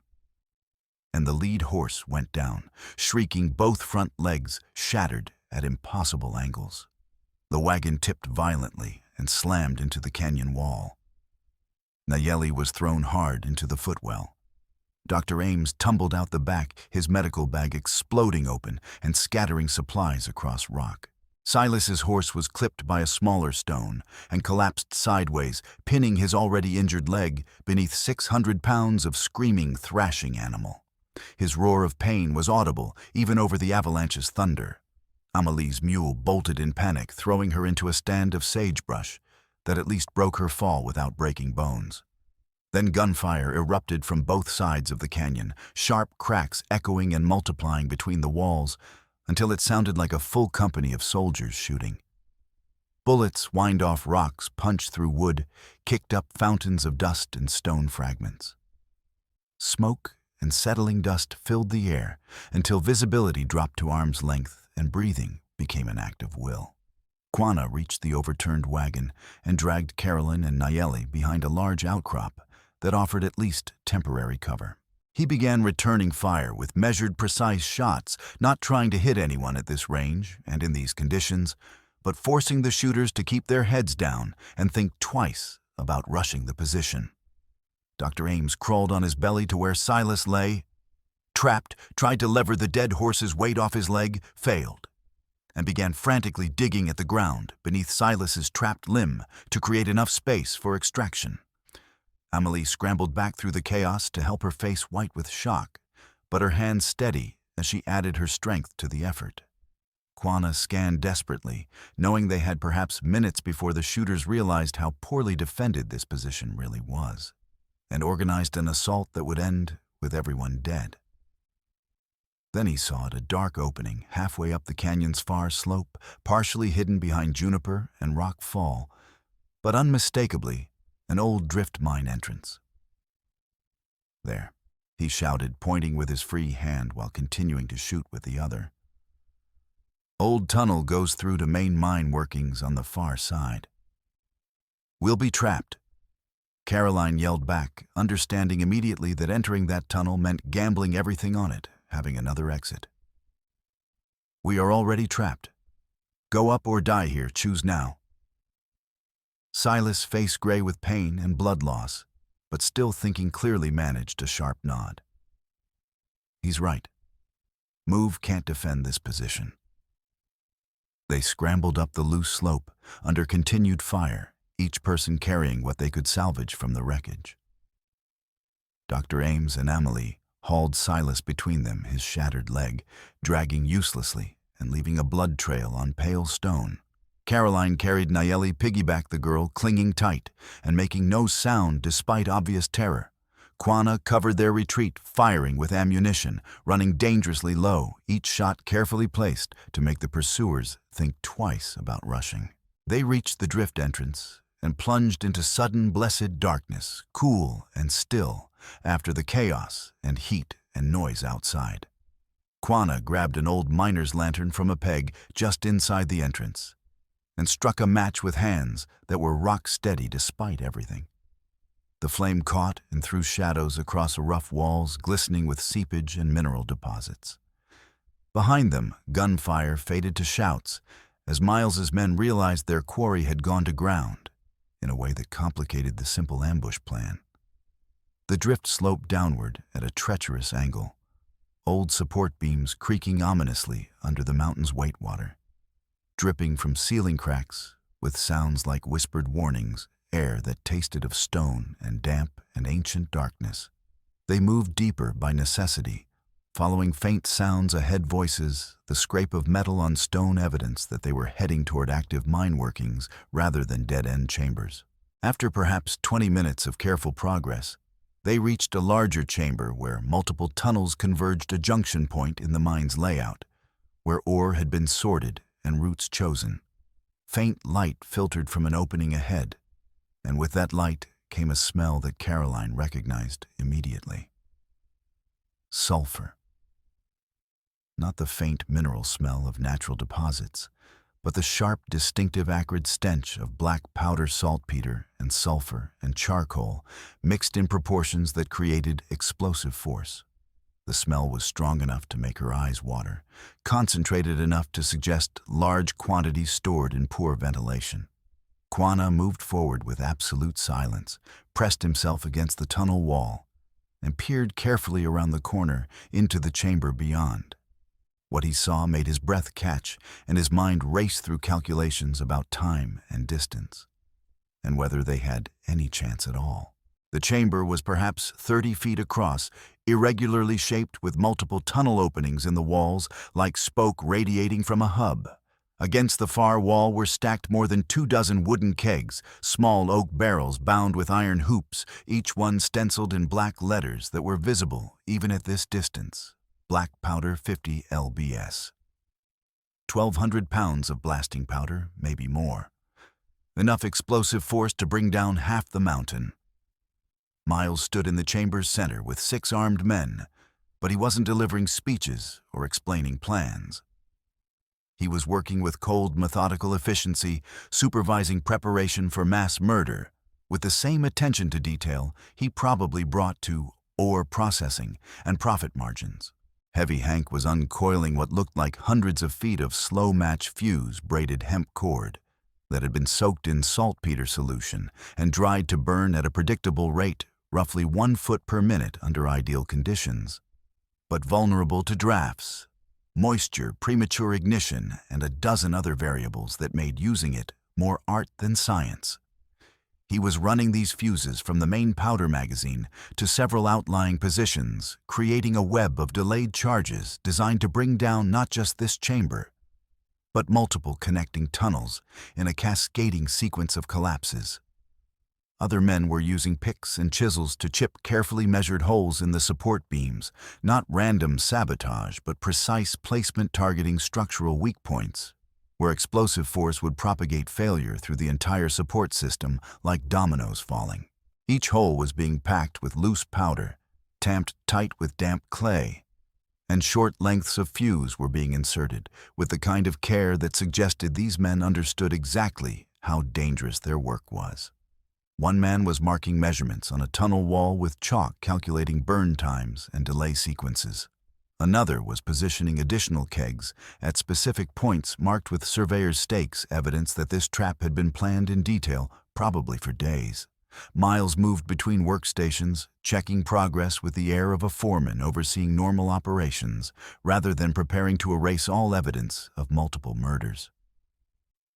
and the lead horse went down, shrieking, both front legs shattered at impossible angles. The wagon tipped violently and slammed into the canyon wall. Nayeli was thrown hard into the footwell. Dr. Ames tumbled out the back, his medical bag exploding open and scattering supplies across rock. Silas's horse was clipped by a smaller stone and collapsed sideways, pinning his already injured leg beneath 600 pounds of screaming, thrashing animal. His roar of pain was audible even over the avalanche's thunder. Amelie's mule bolted in panic, throwing her into a stand of sagebrush that at least broke her fall without breaking bones. Then gunfire erupted from both sides of the canyon, sharp cracks echoing and multiplying between the walls until it sounded like a full company of soldiers shooting. Bullets whined off rocks, punched through wood, kicked up fountains of dust and stone fragments. Smoke and settling dust filled the air until visibility dropped to arm's length and breathing became an act of will. Quanah reached the overturned wagon and dragged Carolyn and Nayeli behind a large outcrop that offered at least temporary cover. He began returning fire with measured, precise shots, not trying to hit anyone at this range and in these conditions, but forcing the shooters to keep their heads down and think twice about rushing the position. Dr. Ames crawled on his belly to where Silas lay, trapped, tried to lever the dead horse's weight off his leg, failed, and began frantically digging at the ground beneath Silas's trapped limb to create enough space for extraction. Amelie scrambled back through the chaos to help her face white with shock, but her hands steady as she added her strength to the effort. Quanah scanned desperately, knowing they had perhaps minutes before the shooters realized how poorly defended this position really was, and organized an assault that would end with everyone dead. Then he saw a dark opening halfway up the canyon's far slope, partially hidden behind juniper and rock fall, but unmistakably an old drift mine entrance. "There," he shouted, pointing with his free hand while continuing to shoot with the other. "Old tunnel goes through to main mine workings on the far side. We'll be trapped." Caroline yelled back, understanding immediately that entering that tunnel meant gambling everything on it, having another exit. "We are already trapped. Go up or die here, choose now." Silas, face gray with pain and blood loss, but still thinking clearly, managed a sharp nod. "He's right. Move can't defend this position." They scrambled up the loose slope under continued fire, each person carrying what they could salvage from the wreckage. Dr. Ames and Amelie hauled Silas between them, his shattered leg, dragging uselessly and leaving a blood trail on pale stone. Caroline carried Nayeli, piggybacked the girl, clinging tight and making no sound despite obvious terror. Quanah covered their retreat, firing with ammunition, running dangerously low, each shot carefully placed to make the pursuers think twice about rushing. They reached the drift entrance and plunged into sudden blessed darkness, cool and still, after the chaos and heat and noise outside. Quanah grabbed an old miner's lantern from a peg just inside the entrance and struck a match with hands that were rock-steady despite everything. The flame caught and threw shadows across rough walls glistening with seepage and mineral deposits. Behind them, gunfire faded to shouts as Miles's men realized their quarry had gone to ground in a way that complicated the simple ambush plan. The drift sloped downward at a treacherous angle, old support beams creaking ominously under the mountain's waitwater. Dripping from ceiling cracks, with sounds like whispered warnings, air that tasted of stone and damp and ancient darkness. They moved deeper by necessity, following faint sounds ahead, voices, the scrape of metal on stone, evidence that they were heading toward active mine workings rather than dead-end chambers. After perhaps 20 minutes of careful progress, they reached a larger chamber where multiple tunnels converged, a junction point in the mine's layout, where ore had been sorted and routes chosen. Faint light filtered from an opening ahead, and with that light came a smell that Caroline recognized immediately. Sulfur. Not the faint mineral smell of natural deposits, but the sharp, distinctive acrid stench of black powder saltpeter and sulfur and charcoal mixed in proportions that created explosive force. The smell was strong enough to make her eyes water, concentrated enough to suggest large quantities stored in poor ventilation. Quana moved forward with absolute silence, pressed himself against the tunnel wall, and peered carefully around the corner into the chamber beyond. What he saw made his breath catch and his mind race through calculations about time and distance, and whether they had any chance at all. The chamber was perhaps 30 feet across, irregularly shaped with multiple tunnel openings in the walls like smoke radiating from a hub. Against the far wall were stacked more than 24 wooden kegs, small oak barrels bound with iron hoops, each one stenciled in black letters that were visible even at this distance. Black powder 50 lbs. 1,200 pounds of blasting powder, maybe more. Enough explosive force to bring down half the mountain. Miles stood in the chamber's center with 6 armed men, but he wasn't delivering speeches or explaining plans. He was working with cold, methodical efficiency, supervising preparation for mass murder, with the same attention to detail he probably brought to ore processing and profit margins. Heavy Hank was uncoiling what looked like hundreds of feet of slow-match fuse braided hemp cord that had been soaked in saltpeter solution and dried to burn at a predictable rate, roughly 1 foot per minute under ideal conditions, but vulnerable to drafts, moisture, premature ignition, and a dozen other variables that made using it more art than science. He was running these fuses from the main powder magazine to several outlying positions, creating a web of delayed charges designed to bring down not just this chamber, but multiple connecting tunnels in a cascading sequence of collapses. Other men were using picks and chisels to chip carefully measured holes in the support beams, not random sabotage, but precise placement targeting structural weak points, where explosive force would propagate failure through the entire support system like dominoes falling. Each hole was being packed with loose powder, tamped tight with damp clay, and short lengths of fuse were being inserted with the kind of care that suggested these men understood exactly how dangerous their work was. One man was marking measurements on a tunnel wall with chalk, calculating burn times and delay sequences. Another was positioning additional kegs at specific points marked with surveyor's stakes, evidence that this trap had been planned in detail, probably for days. Miles moved between workstations, checking progress with the air of a foreman overseeing normal operations, rather than preparing to erase all evidence of multiple murders.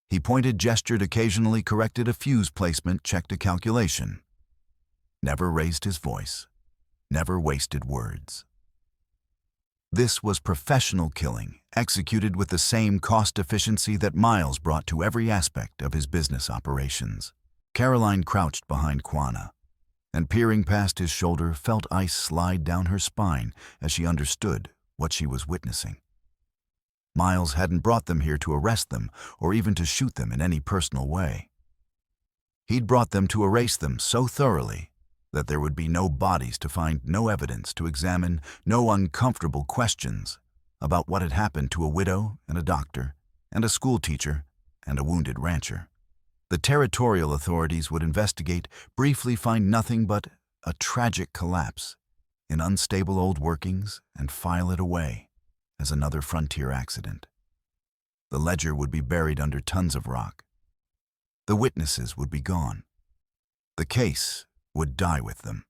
He pointed, gestured, occasionally corrected a fuse placement, checked a calculation. Never raised his voice, never wasted words. This was professional killing, executed with the same cost efficiency that Miles brought to every aspect of his business operations. Caroline crouched behind Quana, and peering past his shoulder, felt ice slide down her spine as she understood what she was witnessing. Miles hadn't brought them here to arrest them or even to shoot them in any personal way. He'd brought them to erase them so thoroughly that there would be no bodies to find, no evidence to examine, no uncomfortable questions about what had happened to a widow and a doctor and a schoolteacher and a wounded rancher. The territorial authorities would investigate, briefly find nothing but a tragic collapse in unstable old workings, and file it away as another frontier accident. The ledger would be buried under tons of rock. The witnesses would be gone. The case would die with them.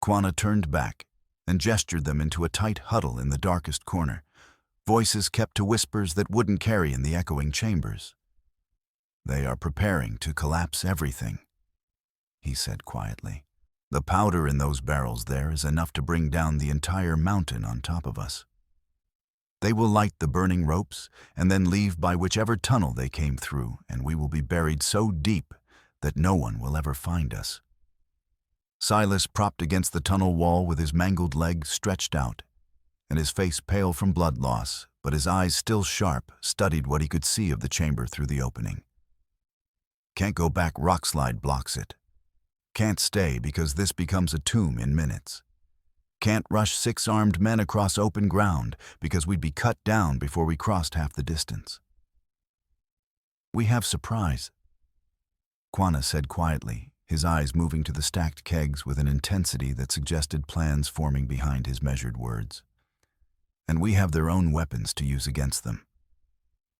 Quana turned back and gestured them into a tight huddle in the darkest corner, voices kept to whispers that wouldn't carry in the echoing chambers. "They are preparing to collapse everything," he said quietly. "The powder in those barrels there is enough to bring down the entire mountain on top of us. They will light the burning ropes and then leave by whichever tunnel they came through, and we will be buried so deep that no one will ever find us." Silas propped against the tunnel wall with his mangled leg stretched out, and his face pale from blood loss, but his eyes still sharp, studied what he could see of the chamber through the opening. "Can't go back, rockslide blocks it. Can't stay because this becomes a tomb in minutes. Can't rush 6 armed men across open ground because we'd be cut down before we crossed half the distance." "We have surprise," Quana said quietly, his eyes moving to the stacked kegs with an intensity that suggested plans forming behind his measured words. "And we have their own weapons to use against them."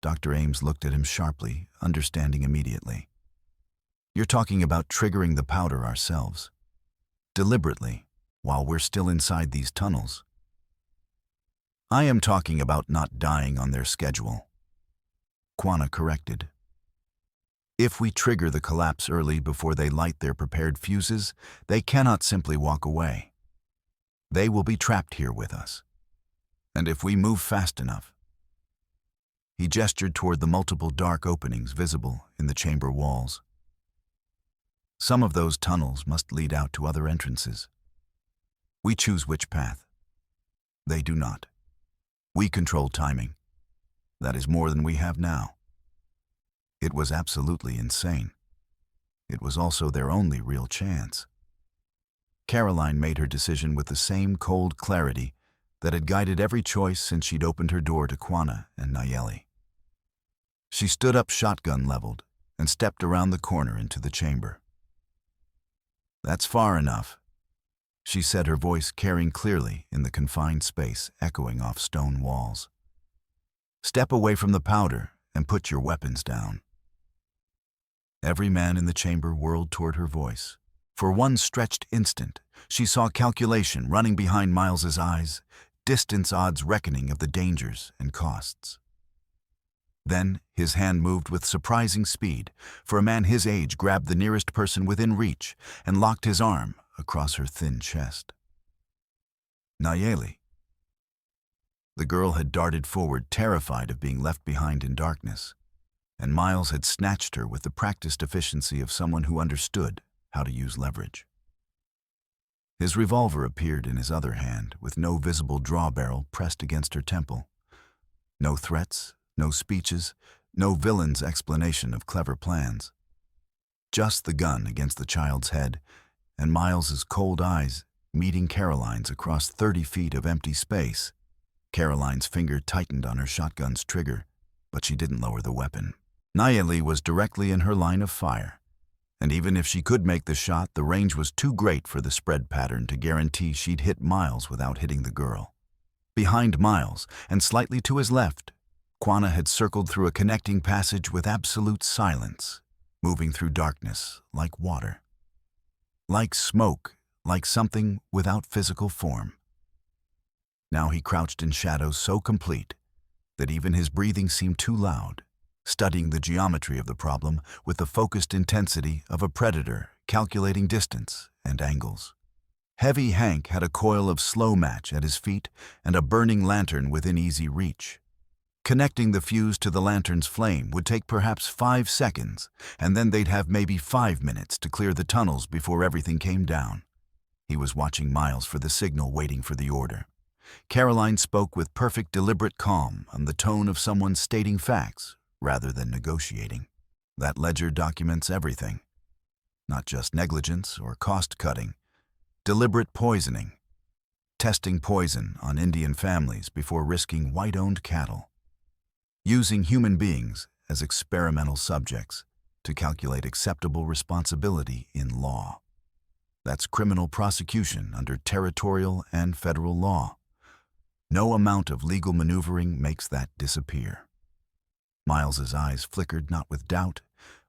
Dr. Ames looked at him sharply, understanding immediately. "You're talking about triggering the powder ourselves, deliberately, while we're still inside these tunnels." "I am talking about not dying on their schedule," Quanah corrected. "If we trigger the collapse early before they light their prepared fuses, they cannot simply walk away. They will be trapped here with us. And if we move fast enough—" He gestured toward the multiple dark openings visible in the chamber walls. "Some of those tunnels must lead out to other entrances. We choose which path. They do not. We control timing. That is more than we have now." It was absolutely insane. It was also their only real chance. Caroline made her decision with the same cold clarity that had guided every choice since she'd opened her door to Quanah and Nayeli. She stood up, shotgun leveled, and stepped around the corner into the chamber. "That's far enough," she said, her voice carrying clearly in the confined space, echoing off stone walls. "Step away from the powder and put your weapons down." Every man in the chamber whirled toward her voice. For one stretched instant, she saw calculation running behind Miles's eyes, distance odds reckoning of the dangers and costs. Then his hand moved with surprising speed, for a man his age grabbed the nearest person within reach and locked his arm across her thin chest. "Nayeli." The girl had darted forward, terrified of being left behind in darkness, and Miles had snatched her with the practiced efficiency of someone who understood how to use leverage. His revolver appeared in his other hand, with no visible draw barrel pressed against her temple. No threats, no speeches, no villain's explanation of clever plans. Just the gun against the child's head, and Miles's cold eyes meeting Caroline's across 30 feet of empty space. Caroline's finger tightened on her shotgun's trigger, but she didn't lower the weapon. Nayeli was directly in her line of fire, and even if she could make the shot, the range was too great for the spread pattern to guarantee she'd hit Miles without hitting the girl. Behind Miles, and slightly to his left, Quanah had circled through a connecting passage with absolute silence, moving through darkness like water. Like smoke, like something without physical form. Now he crouched in shadows so complete that even his breathing seemed too loud, studying the geometry of the problem with the focused intensity of a predator calculating distance and angles. Heavy Hank had a coil of slow match at his feet and a burning lantern within easy reach. Connecting the fuse to the lantern's flame would take perhaps 5 seconds, and then they'd have maybe 5 minutes to clear the tunnels before everything came down. He was watching Miles for the signal, waiting for the order. Caroline spoke with perfect deliberate calm and the tone of someone stating facts rather than negotiating. That ledger documents everything. Not just negligence or cost-cutting. Deliberate poisoning. Testing poison on Indian families before risking white-owned cattle. Using human beings as experimental subjects to calculate acceptable responsibility in law. That's criminal prosecution under territorial and federal law. No amount of legal maneuvering makes that disappear. Miles's eyes flickered not with doubt,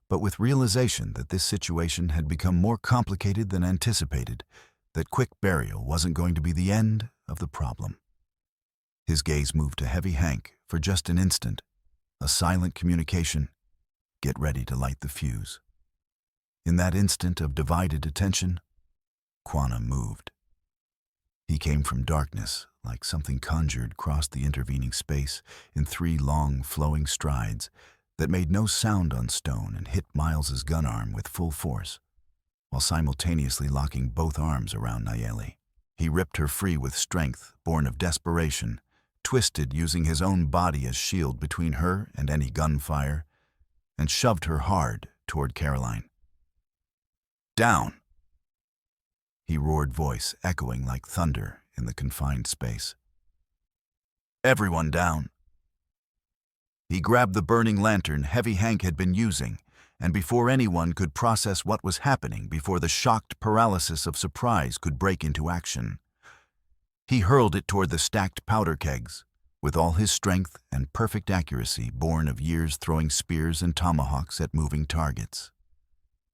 but with realization that this situation had become more complicated than anticipated, that quick burial wasn't going to be the end of the problem. His gaze moved to Heavy Hank for just an instant, a silent communication, "Get ready to light the fuse." In that instant of divided attention, Quanah moved. He came from darkness, like something conjured, crossed the intervening space in 3 long, flowing strides that made no sound on stone, and hit Miles's gun arm with full force, while simultaneously locking both arms around Nayeli. He ripped her free with strength, born of desperation, twisted using his own body as shield between her and any gunfire, and shoved her hard toward Caroline. "Down!" He roared, voice echoing like thunder in the confined space. "Everyone down!" He grabbed the burning lantern Heavy Hank had been using and before anyone could process what was happening, before the shocked paralysis of surprise could break into action, he hurled it toward the stacked powder kegs, with all his strength and perfect accuracy born of years throwing spears and tomahawks at moving targets.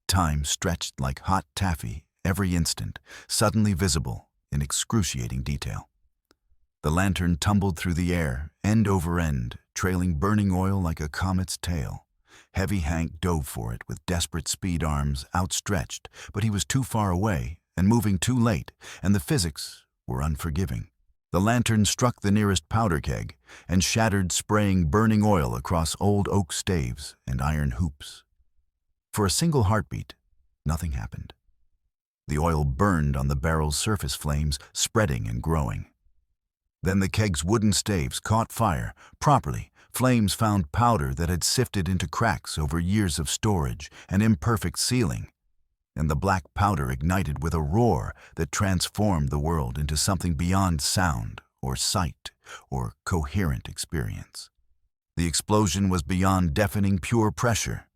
Time stretched like hot taffy, every instant, suddenly visible in excruciating detail. The lantern tumbled through the air, end over end, trailing burning oil like a comet's tail. Heavy Hank dove for it with desperate speed, arms outstretched, but he was too far away and moving too late, and the physics were unforgiving. The lantern struck the nearest powder keg and shattered, spraying burning oil across old oak staves and iron hoops. For a single heartbeat, nothing happened. The oil burned on the barrel's surface, flames spreading and growing. Then the keg's wooden staves caught fire properly. Flames found powder that had sifted into cracks over years of storage and imperfect sealing, and the black powder ignited with a roar that transformed the world into something beyond sound or sight or coherent experience. The explosion was beyond deafening, pure pressure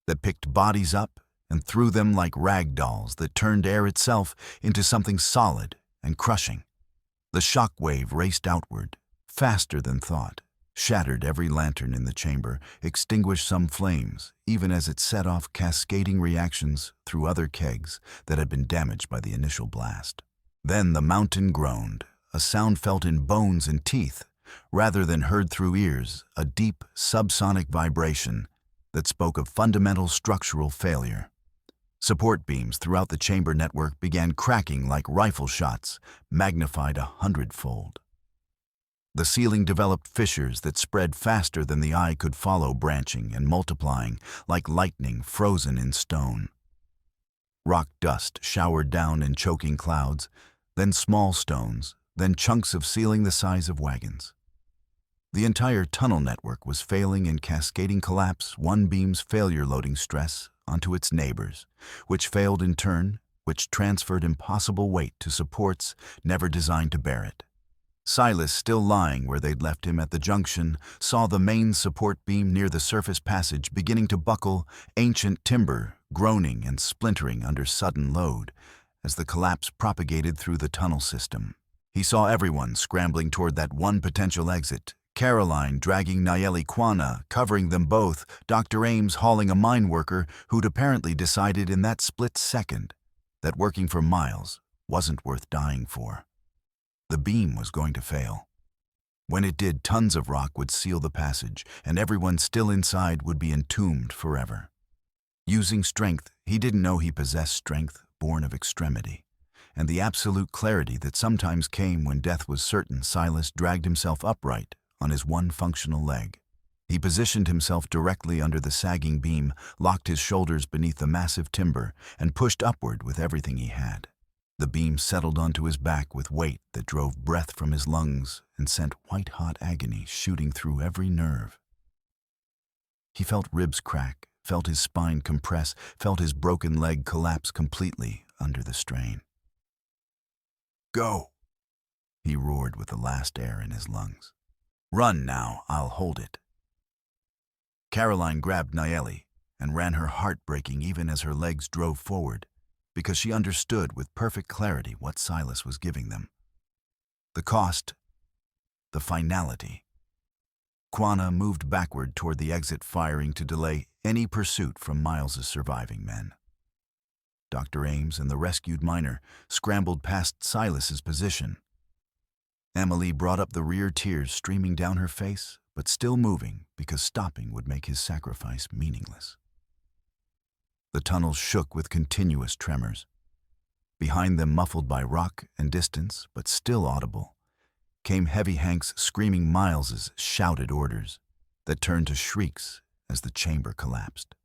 that picked bodies up and threw them like rag dolls, that turned air itself into something solid and crushing. The shock wave raced outward, faster than thought, shattered every lantern in the chamber, extinguished some flames, even as it set off cascading reactions through other kegs that had been damaged by the initial blast. Then the mountain groaned, a sound felt in bones and teeth, rather than heard through ears, a deep, subsonic vibration that spoke of fundamental structural failure. Support beams throughout the chamber network began cracking like rifle shots, magnified 100-fold. The ceiling developed fissures that spread faster than the eye could follow, branching and multiplying like lightning frozen in stone. Rock dust showered down in choking clouds, then small stones, then chunks of ceiling the size of wagons. The entire tunnel network was failing in cascading collapse, one beam's failure loading stress onto its neighbors, which failed in turn, which transferred impossible weight to supports never designed to bear it. Silas, still lying where they'd left him at the junction, saw the main support beam near the surface passage beginning to buckle, ancient timber groaning and splintering under sudden load as the collapse propagated through the tunnel system. He saw everyone scrambling toward that one potential exit, Caroline dragging Nayeli, Quana covering them both, Dr. Ames hauling a mine worker who'd apparently decided in that split second that working for miles wasn't worth dying for. The beam was going to fail. When it did, tons of rock would seal the passage, and everyone still inside would be entombed forever. Using strength, he didn't know he possessed strength born of extremity, and the absolute clarity that sometimes came when death was certain. Silas dragged himself upright on his one functional leg. He positioned himself directly under the sagging beam, locked his shoulders beneath the massive timber, and pushed upward with everything he had. The beam settled onto his back with weight that drove breath from his lungs and sent white-hot agony shooting through every nerve. He felt ribs crack, felt his spine compress, felt his broken leg collapse completely under the strain. "Go!" he roared with the last air in his lungs. "Run now, I'll hold it." Caroline grabbed Nayeli and ran, her heart breaking even as her legs drove forward, because she understood with perfect clarity what Silas was giving them. The cost, the finality. Quana moved backward toward the exit, firing to delay any pursuit from Miles's surviving men. Dr. Ames and the rescued miner scrambled past Silas's position. Emily brought up the rear, tears streaming down her face, but still moving because stopping would make his sacrifice meaningless. The tunnel shook with continuous tremors. Behind them, muffled by rock and distance, but still audible, came Heavy Hank's screaming Miles's shouted orders that turned to shrieks as the chamber collapsed.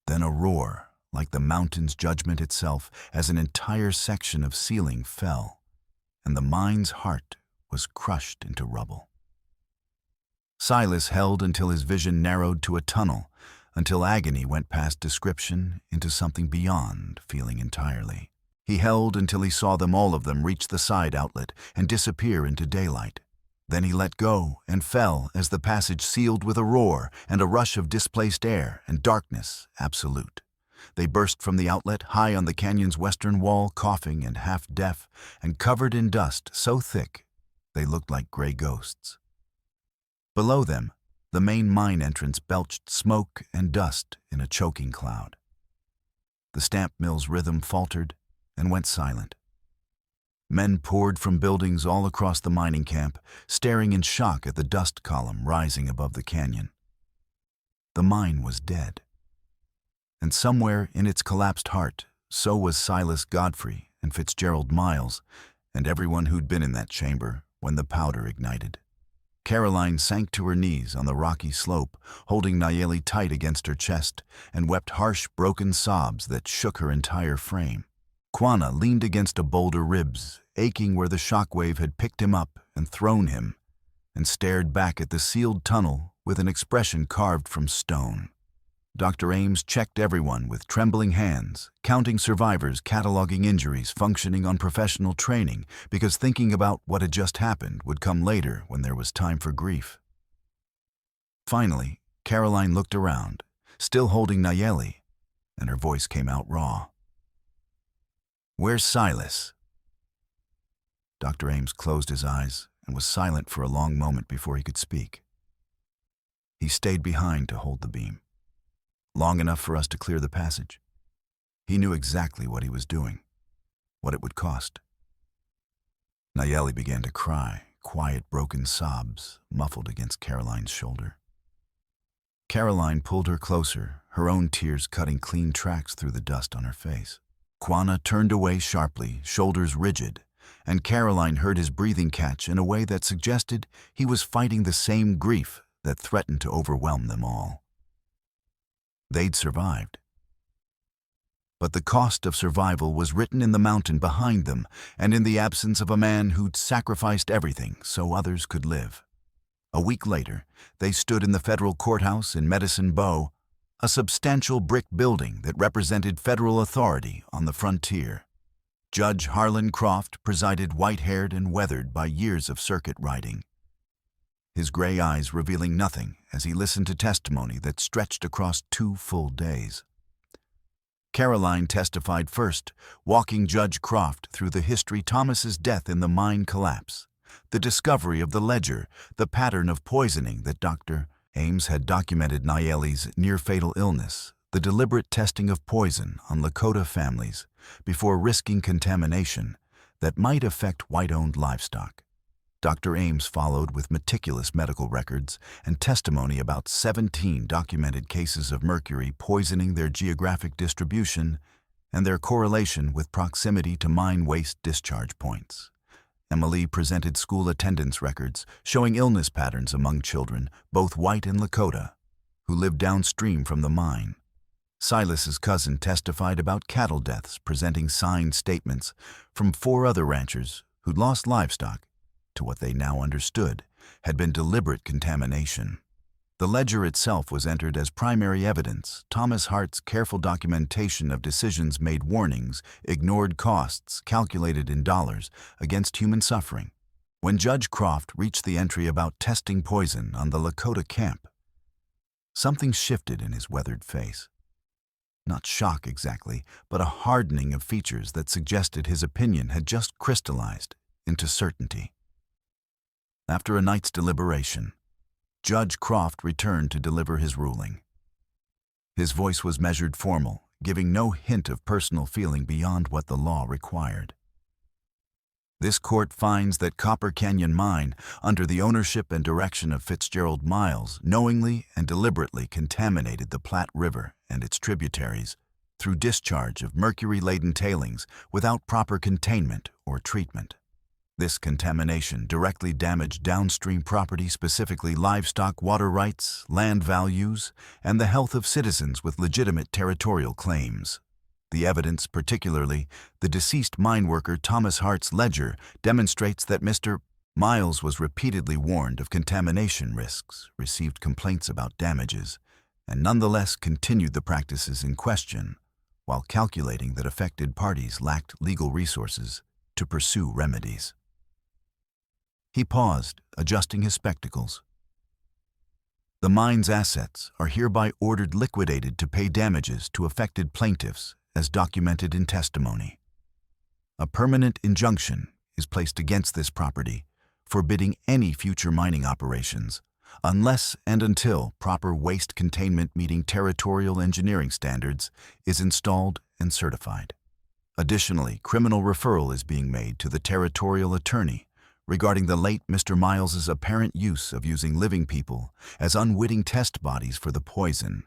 Then a roar, like the mountain's judgment itself, as an entire section of ceiling fell, and the mine's heart was crushed into rubble. Silas held until his vision narrowed to a tunnel, until agony went past description into something beyond feeling entirely. He held until he saw them, all of them, reach the side outlet and disappear into daylight. Then he let go and fell as the passage sealed with a roar and a rush of displaced air and darkness absolute. They burst from the outlet high on the canyon's western wall, coughing and half-deaf, and covered in dust so thick they looked like gray ghosts. Below them, the main mine entrance belched smoke and dust in a choking cloud. The stamp mill's rhythm faltered and went silent. Men poured from buildings all across the mining camp, staring in shock at the dust column rising above the canyon. The mine was dead. And somewhere in its collapsed heart, so was Silas Godfrey and Fitzgerald Miles, and everyone who'd been in that chamber when the powder ignited. Caroline sank to her knees on the rocky slope, holding Nayeli tight against her chest, and wept harsh, broken sobs that shook her entire frame. Quanah leaned against a boulder ribs, aching where the shockwave had picked him up and thrown him, and stared back at the sealed tunnel with an expression carved from stone. Dr. Ames checked everyone with trembling hands, counting survivors, cataloging injuries, functioning on professional training, because thinking about what had just happened would come later when there was time for grief. Finally, Caroline looked around, still holding Nayeli, and her voice came out raw. "Where's Silas?" Dr. Ames closed his eyes and was silent for a long moment before he could speak. He stayed behind to hold the beam. Long enough for us to clear the passage. He knew exactly what he was doing, what it would cost. Nayeli began to cry, quiet, broken sobs muffled against Caroline's shoulder. Caroline pulled her closer, her own tears cutting clean tracks through the dust on her face. Quanah turned away sharply, shoulders rigid, and Caroline heard his breathing catch in a way that suggested he was fighting the same grief that threatened to overwhelm them all. They'd survived. But the cost of survival was written in the mountain behind them and in the absence of a man who'd sacrificed everything so others could live. A week later, they stood in the federal courthouse in Medicine Bow, a substantial brick building that represented federal authority on the frontier. Judge Harlan Croft presided, white-haired and weathered by years of circuit riding, his gray eyes revealing nothing as he listened to testimony that stretched across 2 full days. Caroline testified first, walking Judge Croft through the history: Thomas's death in the mine collapse, the discovery of the ledger, the pattern of poisoning that Dr. Ames had documented, Nayeli's near-fatal illness, the deliberate testing of poison on Lakota families before risking contamination that might affect white-owned livestock. Dr. Ames followed with meticulous medical records and testimony about 17 documented cases of mercury poisoning, their geographic distribution, and their correlation with proximity to mine waste discharge points. Emily presented school attendance records showing illness patterns among children, both white and Lakota, who lived downstream from the mine. Silas's cousin testified about cattle deaths, presenting signed statements from 4 other ranchers who'd lost livestock to what they now understood had been deliberate contamination. The ledger itself was entered as primary evidence. Thomas Hart's careful documentation of decisions made warnings, ignored costs calculated in dollars against human suffering. When Judge Croft reached the entry about testing poison on the Lakota camp, something shifted in his weathered face. Not shock exactly, but a hardening of features that suggested his opinion had just crystallized into certainty. After a night's deliberation, Judge Croft returned to deliver his ruling. His voice was measured, formal, giving no hint of personal feeling beyond what the law required. This court finds that Copper Canyon Mine, under the ownership and direction of Fitzgerald Miles, knowingly and deliberately contaminated the Platte River and its tributaries through discharge of mercury-laden tailings without proper containment or treatment. This contamination directly damaged downstream property, specifically livestock, water rights, land values, and the health of citizens with legitimate territorial claims. The evidence, particularly the deceased mine worker Thomas Hart's ledger, demonstrates that Mr. Miles was repeatedly warned of contamination risks, received complaints about damages, and nonetheless continued the practices in question, while calculating that affected parties lacked legal resources to pursue remedies. He paused, adjusting his spectacles. The mine's assets are hereby ordered liquidated to pay damages to affected plaintiffs as documented in testimony. A permanent injunction is placed against this property, forbidding any future mining operations, unless and until proper waste containment meeting territorial engineering standards is installed and certified. Additionally, criminal referral is being made to the territorial attorney regarding the late Mr. Miles's apparent use of using living people as unwitting test bodies for the poison,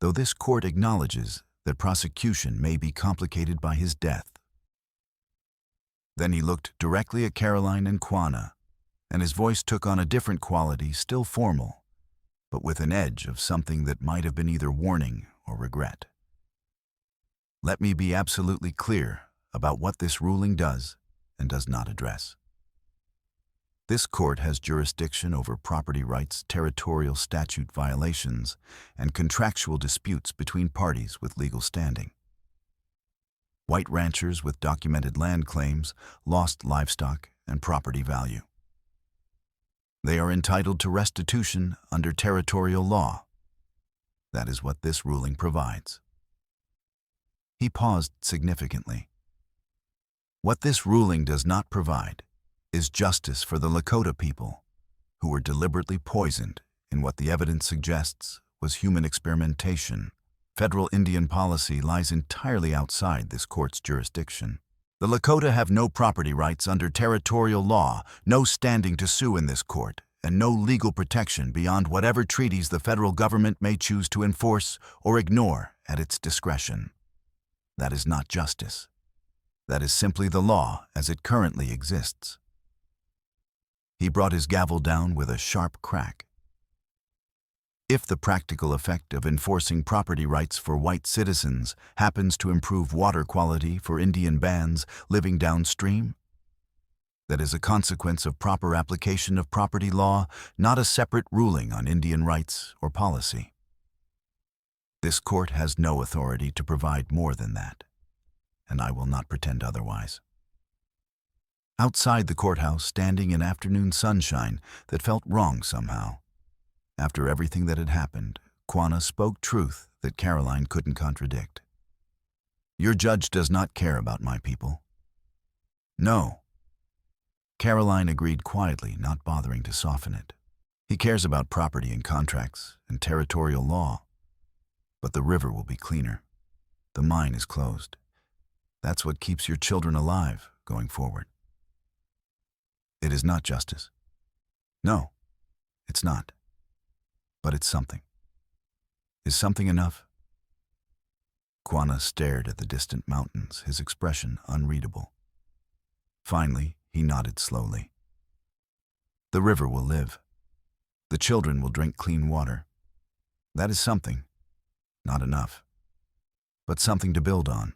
though this court acknowledges that prosecution may be complicated by his death. Then he looked directly at Caroline and Quanah, and his voice took on a different quality, still formal, but with an edge of something that might have been either warning or regret. Let me be absolutely clear about what this ruling does and does not address. This court has jurisdiction over property rights, territorial statute violations, and contractual disputes between parties with legal standing. White ranchers with documented land claims, lost livestock, and property value. They are entitled to restitution under territorial law. That is what this ruling provides. He paused significantly. What this ruling does not provide is justice for the Lakota people, who were deliberately poisoned in what the evidence suggests was human experimentation. Federal Indian policy lies entirely outside this court's jurisdiction. The Lakota have no property rights under territorial law, no standing to sue in this court, and no legal protection beyond whatever treaties the federal government may choose to enforce or ignore at its discretion. That is not justice. That is simply the law as it currently exists. He brought his gavel down with a sharp crack. If the practical effect of enforcing property rights for white citizens happens to improve water quality for Indian bands living downstream, that is a consequence of proper application of property law, not a separate ruling on Indian rights or policy. This court has no authority to provide more than that, and I will not pretend otherwise. Outside the courthouse, standing in afternoon sunshine that felt wrong somehow, after everything that had happened, Quanah spoke truth that Caroline couldn't contradict. Your judge does not care about my people. No. Caroline agreed quietly, not bothering to soften it. He cares about property and contracts and territorial law. But the river will be cleaner. The mine is closed. That's what keeps your children alive going forward. It is not justice. No, it's not. But it's something. Is something enough? Quanah stared at the distant mountains, his expression unreadable. Finally, he nodded slowly. The river will live. The children will drink clean water. That is something. Not enough. But something to build on.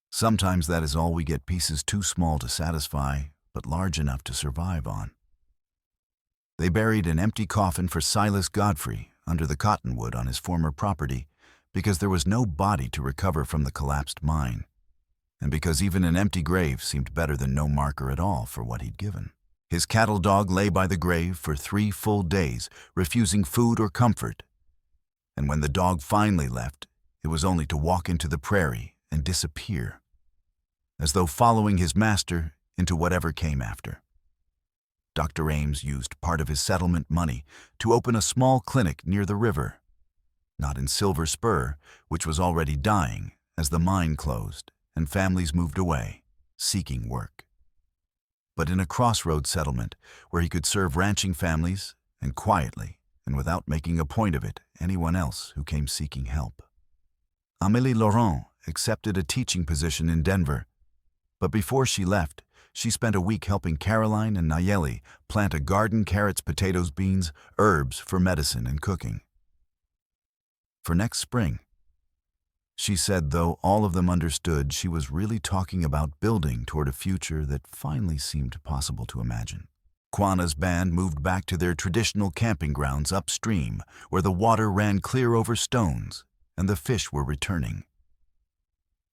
Sometimes that is all we get, pieces too small to satisfy, but large enough to survive on. They buried an empty coffin for Silas Godfrey under the cottonwood on his former property because there was no body to recover from the collapsed mine, and because even an empty grave seemed better than no marker at all for what he'd given. His cattle dog lay by the grave for 3 full days, refusing food or comfort, and when the dog finally left, it was only to walk into the prairie and disappear, as though following his master into whatever came after. Dr. Ames used part of his settlement money to open a small clinic near the river, not in Silver Spur, which was already dying as the mine closed and families moved away, seeking work, but in a crossroads settlement where he could serve ranching families and quietly and without making a point of it anyone else who came seeking help. Amélie Laurent accepted a teaching position in Denver, but before she left, she spent a week helping Caroline and Nayeli plant a garden: carrots, potatoes, beans, herbs for medicine and cooking. For next spring, she said, though all of them understood, she was really talking about building toward a future that finally seemed possible to imagine. Quanah's band moved back to their traditional camping grounds upstream, where the water ran clear over stones and the fish were returning.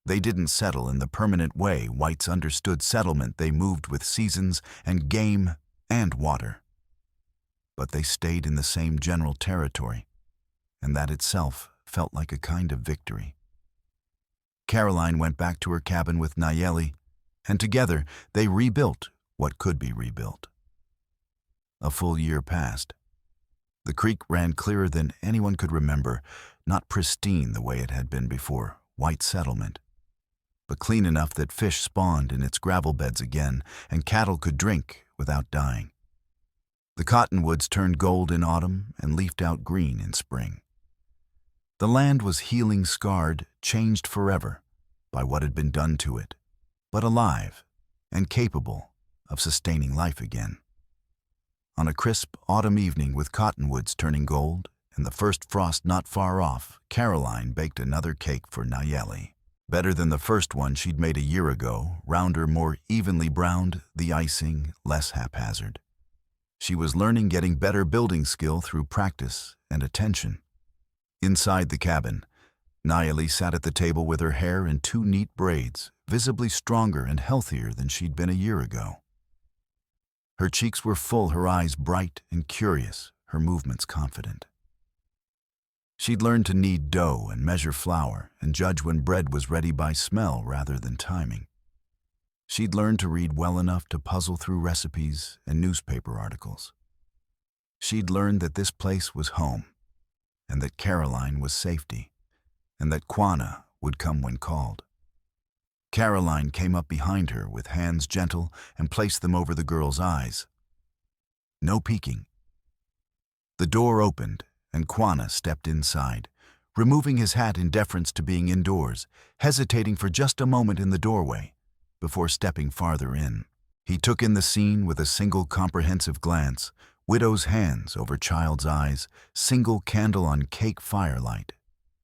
They didn't settle in the permanent way whites understood settlement. They moved with seasons and game and water. But they stayed in the same general territory, and that itself felt like a kind of victory. Caroline went back to her cabin with Nayeli, and together they rebuilt what could be rebuilt. A full year passed. The creek ran clearer than anyone could remember, not pristine the way it had been before white settlement, but clean enough that fish spawned in its gravel beds again and cattle could drink without dying. The cottonwoods turned gold in autumn and leafed out green in spring. The land was healing, scarred, changed forever by what had been done to it, but alive and capable of sustaining life again. On a crisp autumn evening with cottonwoods turning gold and the first frost not far off, Caroline baked another cake for Nayeli. Better than the first one she'd made a year ago, rounder, more evenly browned, the icing less haphazard. She was learning, getting better building skill through practice and attention. Inside the cabin, Nayeli sat at the table with her hair in two neat braids, visibly stronger and healthier than she'd been a year ago. Her cheeks were full, her eyes bright and curious, her movements confident. She'd learned to knead dough and measure flour and judge when bread was ready by smell rather than timing. She'd learned to read well enough to puzzle through recipes and newspaper articles. She'd learned that this place was home, and that Caroline was safety, and that Quanah would come when called. Caroline came up behind her with hands gentle and placed them over the girl's eyes. No peeking. The door opened, and Quanah stepped inside, removing his hat in deference to being indoors, hesitating for just a moment in the doorway before stepping farther in. He took in the scene with a single comprehensive glance, widow's hands over child's eyes, single candle on cake firelight,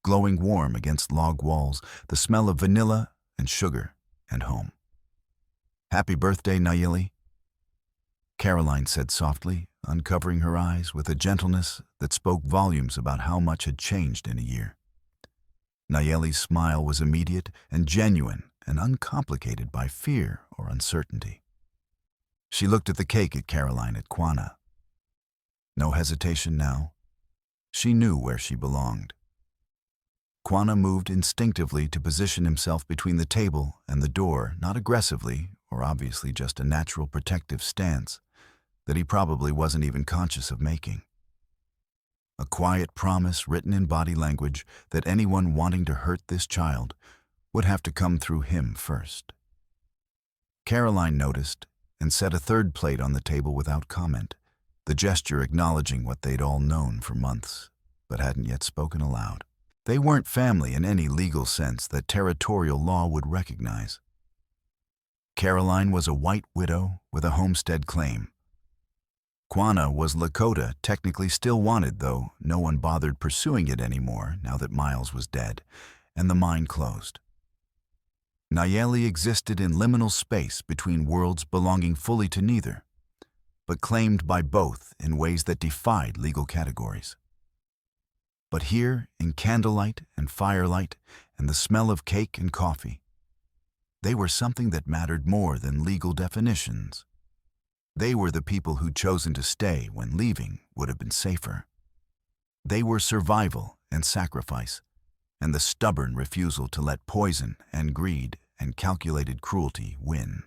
glowing warm against log walls, the smell of vanilla and sugar and home. "Happy birthday, Nayeli," Caroline said softly, uncovering her eyes with a gentleness that spoke volumes about how much had changed in a year. Nayeli's smile was immediate and genuine and uncomplicated by fear or uncertainty. She looked at the cake, at Caroline, at Quanah. No hesitation now. She knew where she belonged. Quanah moved instinctively to position himself between the table and the door, not aggressively, or obviously just a natural protective stance that he probably wasn't even conscious of making. A quiet promise written in body language that anyone wanting to hurt this child would have to come through him first. Caroline noticed and set a third plate on the table without comment, the gesture acknowledging what they'd all known for months, but hadn't yet spoken aloud. They weren't family in any legal sense that territorial law would recognize. Caroline was a white widow with a homestead claim. Quanah was Lakota, technically still wanted, though no one bothered pursuing it anymore now that Miles was dead, and the mine closed. Nayeli existed in liminal space between worlds belonging fully to neither, but claimed by both in ways that defied legal categories. But here, in candlelight and firelight and the smell of cake and coffee, they were something that mattered more than legal definitions. They were the people who'd chosen to stay when leaving would have been safer. They were survival and sacrifice, and the stubborn refusal to let poison and greed and calculated cruelty win.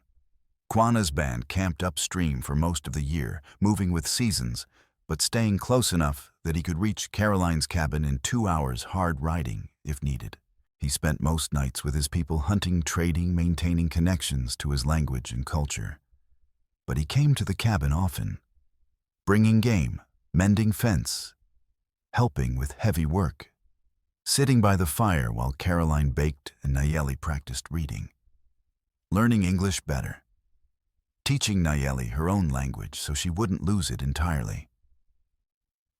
Quanah's band camped upstream for most of the year, moving with seasons, but staying close enough that he could reach Caroline's cabin in 2 hours hard riding if needed. He spent most nights with his people hunting, trading, maintaining connections to his language and culture. But he came to the cabin often, bringing game, mending fence, helping with heavy work, sitting by the fire while Caroline baked and Nayeli practiced reading, learning English better, teaching Nayeli her own language so she wouldn't lose it entirely.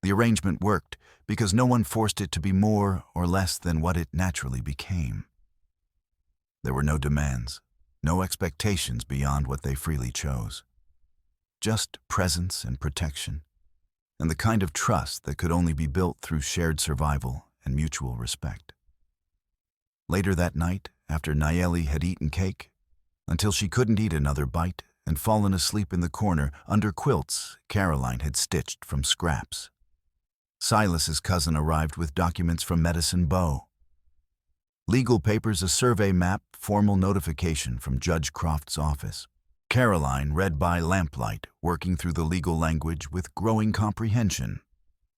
The arrangement worked because no one forced it to be more or less than what it naturally became. There were no demands, no expectations beyond what they freely chose. Just presence and protection, and the kind of trust that could only be built through shared survival and mutual respect. Later that night, after Nayeli had eaten cake, until she couldn't eat another bite and fallen asleep in the corner under quilts Caroline had stitched from scraps. Silas's cousin arrived with documents from Medicine Bow. Legal papers, a survey map, formal notification from Judge Croft's office. Caroline read by lamplight, working through the legal language with growing comprehension.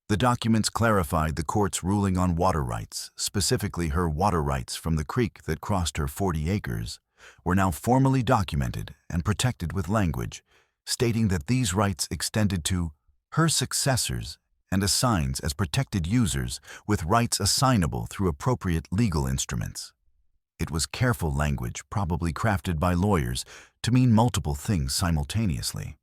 The documents clarified the court's ruling on water rights, specifically her water rights from the creek that crossed her 40 acres, were now formally documented and protected with language, stating that these rights extended to her successors and assigns as protected users with rights assignable through appropriate legal instruments. It was careful language, probably crafted by lawyers, to mean multiple things simultaneously.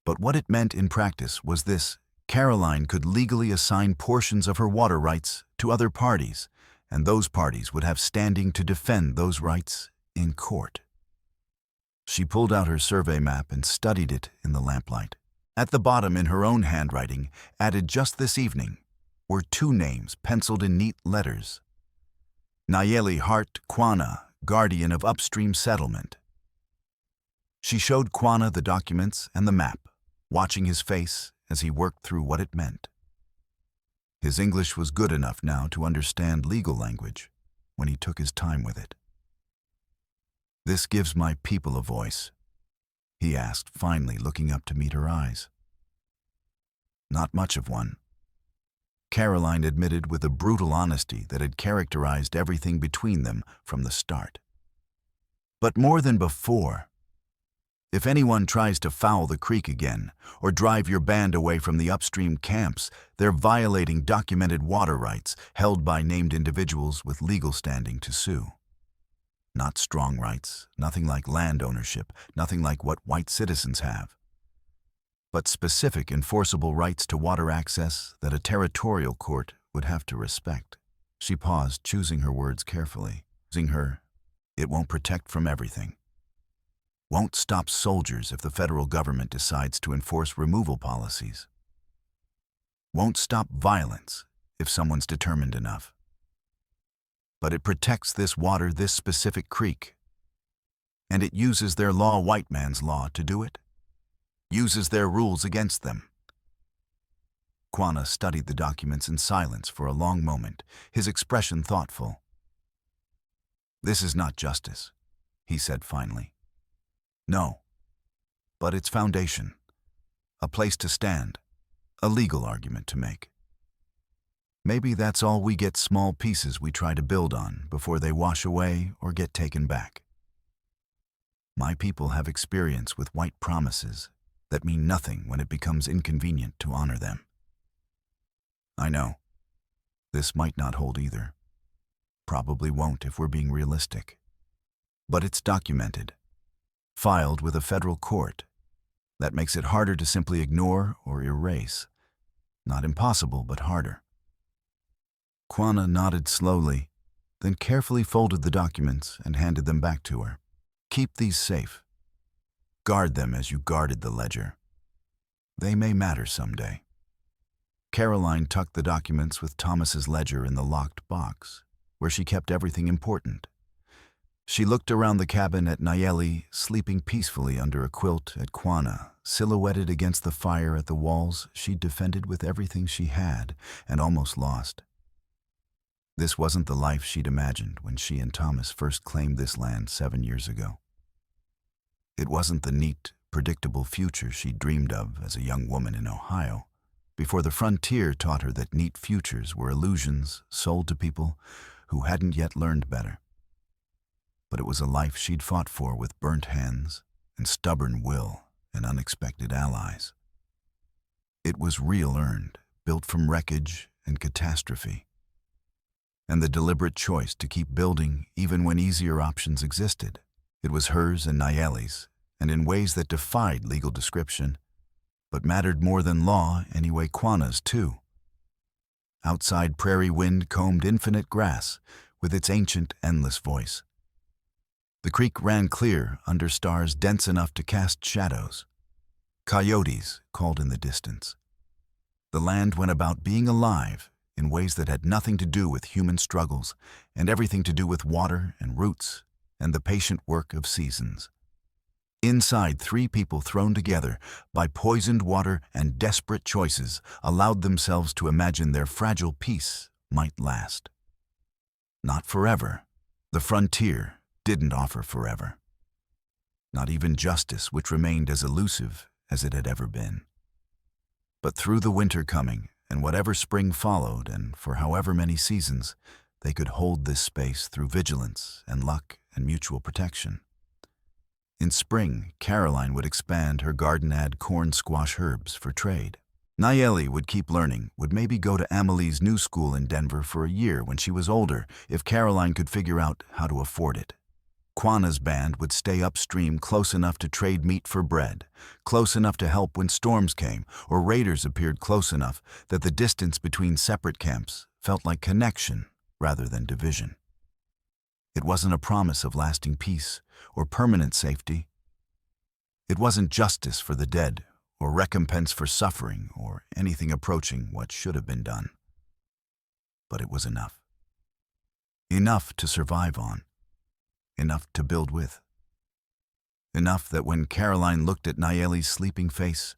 But what it meant in practice was this: Caroline could legally assign portions of her water rights to other parties, and those parties would have standing to defend those rights in court. She pulled out her survey map and studied it in the lamplight. At the bottom, in her own handwriting, added just this evening, were two names penciled in neat letters: Nayeli Hart Kwana, guardian of upstream settlement. She showed Kwana the documents and the map, watching his face as he worked through what it meant. His English was good enough now to understand legal language when he took his time with it. "This gives my people a voice," he asked, finally looking up to meet her eyes. "Not much of one," Caroline admitted with a brutal honesty that had characterized everything between them from the start. "But more than before, if anyone tries to foul the creek again or drive your band away from the upstream camps, they're violating documented water rights held by named individuals with legal standing to sue. Not strong rights, nothing like land ownership, nothing like what white citizens have, but specific enforceable rights to water access that a territorial court would have to respect." She paused, choosing her words carefully. It won't protect from everything. Won't stop soldiers if the federal government decides to enforce removal policies. Won't stop violence if someone's determined enough. But it protects this water, this specific creek. And it uses their law, white man's law, to do it. Uses their rules against them. Kwana studied the documents in silence for a long moment, his expression thoughtful. "This is not justice," he said finally. "No, but it's foundation, a place to stand, a legal argument to make. Maybe that's all we get, small pieces we try to build on before they wash away or get taken back. My people have experience with white promises that mean nothing when it becomes inconvenient to honor them. I know, this might not hold either. Probably won't if we're being realistic. But it's documented, filed with a federal court. That makes it harder to simply ignore or erase. Not impossible, but harder." Kwana nodded slowly, then carefully folded the documents and handed them back to her. "Keep these safe. Guard them as you guarded the ledger. They may matter someday." Caroline tucked the documents with Thomas's ledger in the locked box, where she kept everything important. She looked around the cabin at Nayeli, sleeping peacefully under a quilt, at Kwana, silhouetted against the fire at the walls she'd defended with everything she had and almost lost. This wasn't the life she'd imagined when she and Thomas first claimed this land 7 years ago. It wasn't the neat, predictable future she'd dreamed of as a young woman in Ohio, before the frontier taught her that neat futures were illusions sold to people who hadn't yet learned better. But it was a life she'd fought for with burnt hands and stubborn will and unexpected allies. It was real-earned, built from wreckage and catastrophe, and the deliberate choice to keep building even when easier options existed. It was hers and Nayeli's, and in ways that defied legal description, but mattered more than law anyway. Kwana's too. Outside, prairie wind combed infinite grass with its ancient, endless voice. The creek ran clear under stars dense enough to cast shadows. Coyotes called in the distance. The land went about being alive in ways that had nothing to do with human struggles and everything to do with water and roots and the patient work of seasons. Inside, 3 people thrown together by poisoned water and desperate choices allowed themselves to imagine their fragile peace might last. Not forever. The frontier didn't offer forever. Not even justice, which remained as elusive as it had ever been. But through the winter coming, and whatever spring followed, and for however many seasons, they could hold this space through vigilance and luck and mutual protection. In spring, Caroline would expand her garden, add corn squash herbs for trade. Nayeli would keep learning, would maybe go to Amelie's new school in Denver for a year when she was older, if Caroline could figure out how to afford it. Quana's band would stay upstream close enough to trade meat for bread, close enough to help when storms came, or raiders appeared close enough that the distance between separate camps felt like connection rather than division. It wasn't a promise of lasting peace or permanent safety. It wasn't justice for the dead or recompense for suffering or anything approaching what should have been done. But it was enough. Enough to survive on. Enough to build with. Enough that when Caroline looked at Nayeli's sleeping face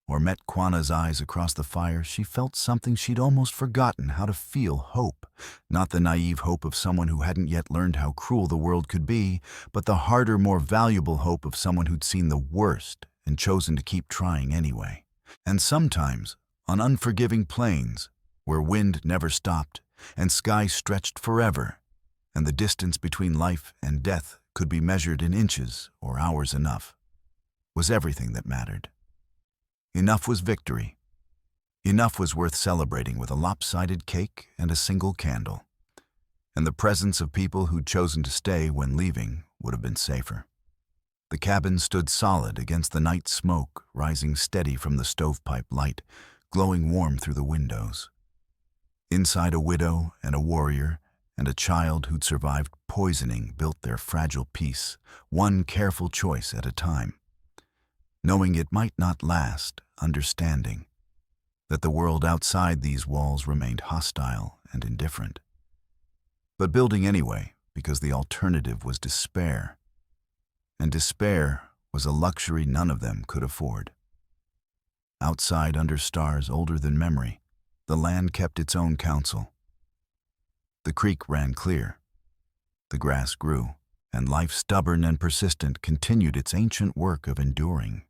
or met Quana's eyes across the fire, she felt something she'd almost forgotten how to feel: hope. Not the naive hope of someone who hadn't yet learned how cruel the world could be, but the harder, more valuable hope of someone who'd seen the worst and chosen to keep trying anyway. And sometimes, on unforgiving plains, where wind never stopped and sky stretched forever, and the distance between life and death could be measured in inches or hours, enough was everything that mattered. Enough was victory. Enough was worth celebrating with a lopsided cake and a single candle. And the presence of people who'd chosen to stay when leaving would have been safer. The cabin stood solid against the night smoke, rising steady from the stovepipe light, glowing warm through the windows. Inside, a widow and a warrior and a child who'd survived poisoning built their fragile peace, one careful choice at a time. Knowing it might not last, understanding that the world outside these walls remained hostile and indifferent. But building anyway, because the alternative was despair. And despair was a luxury none of them could afford. Outside, under stars older than memory, the land kept its own counsel. The creek ran clear. The grass grew, and life, stubborn and persistent, continued its ancient work of enduring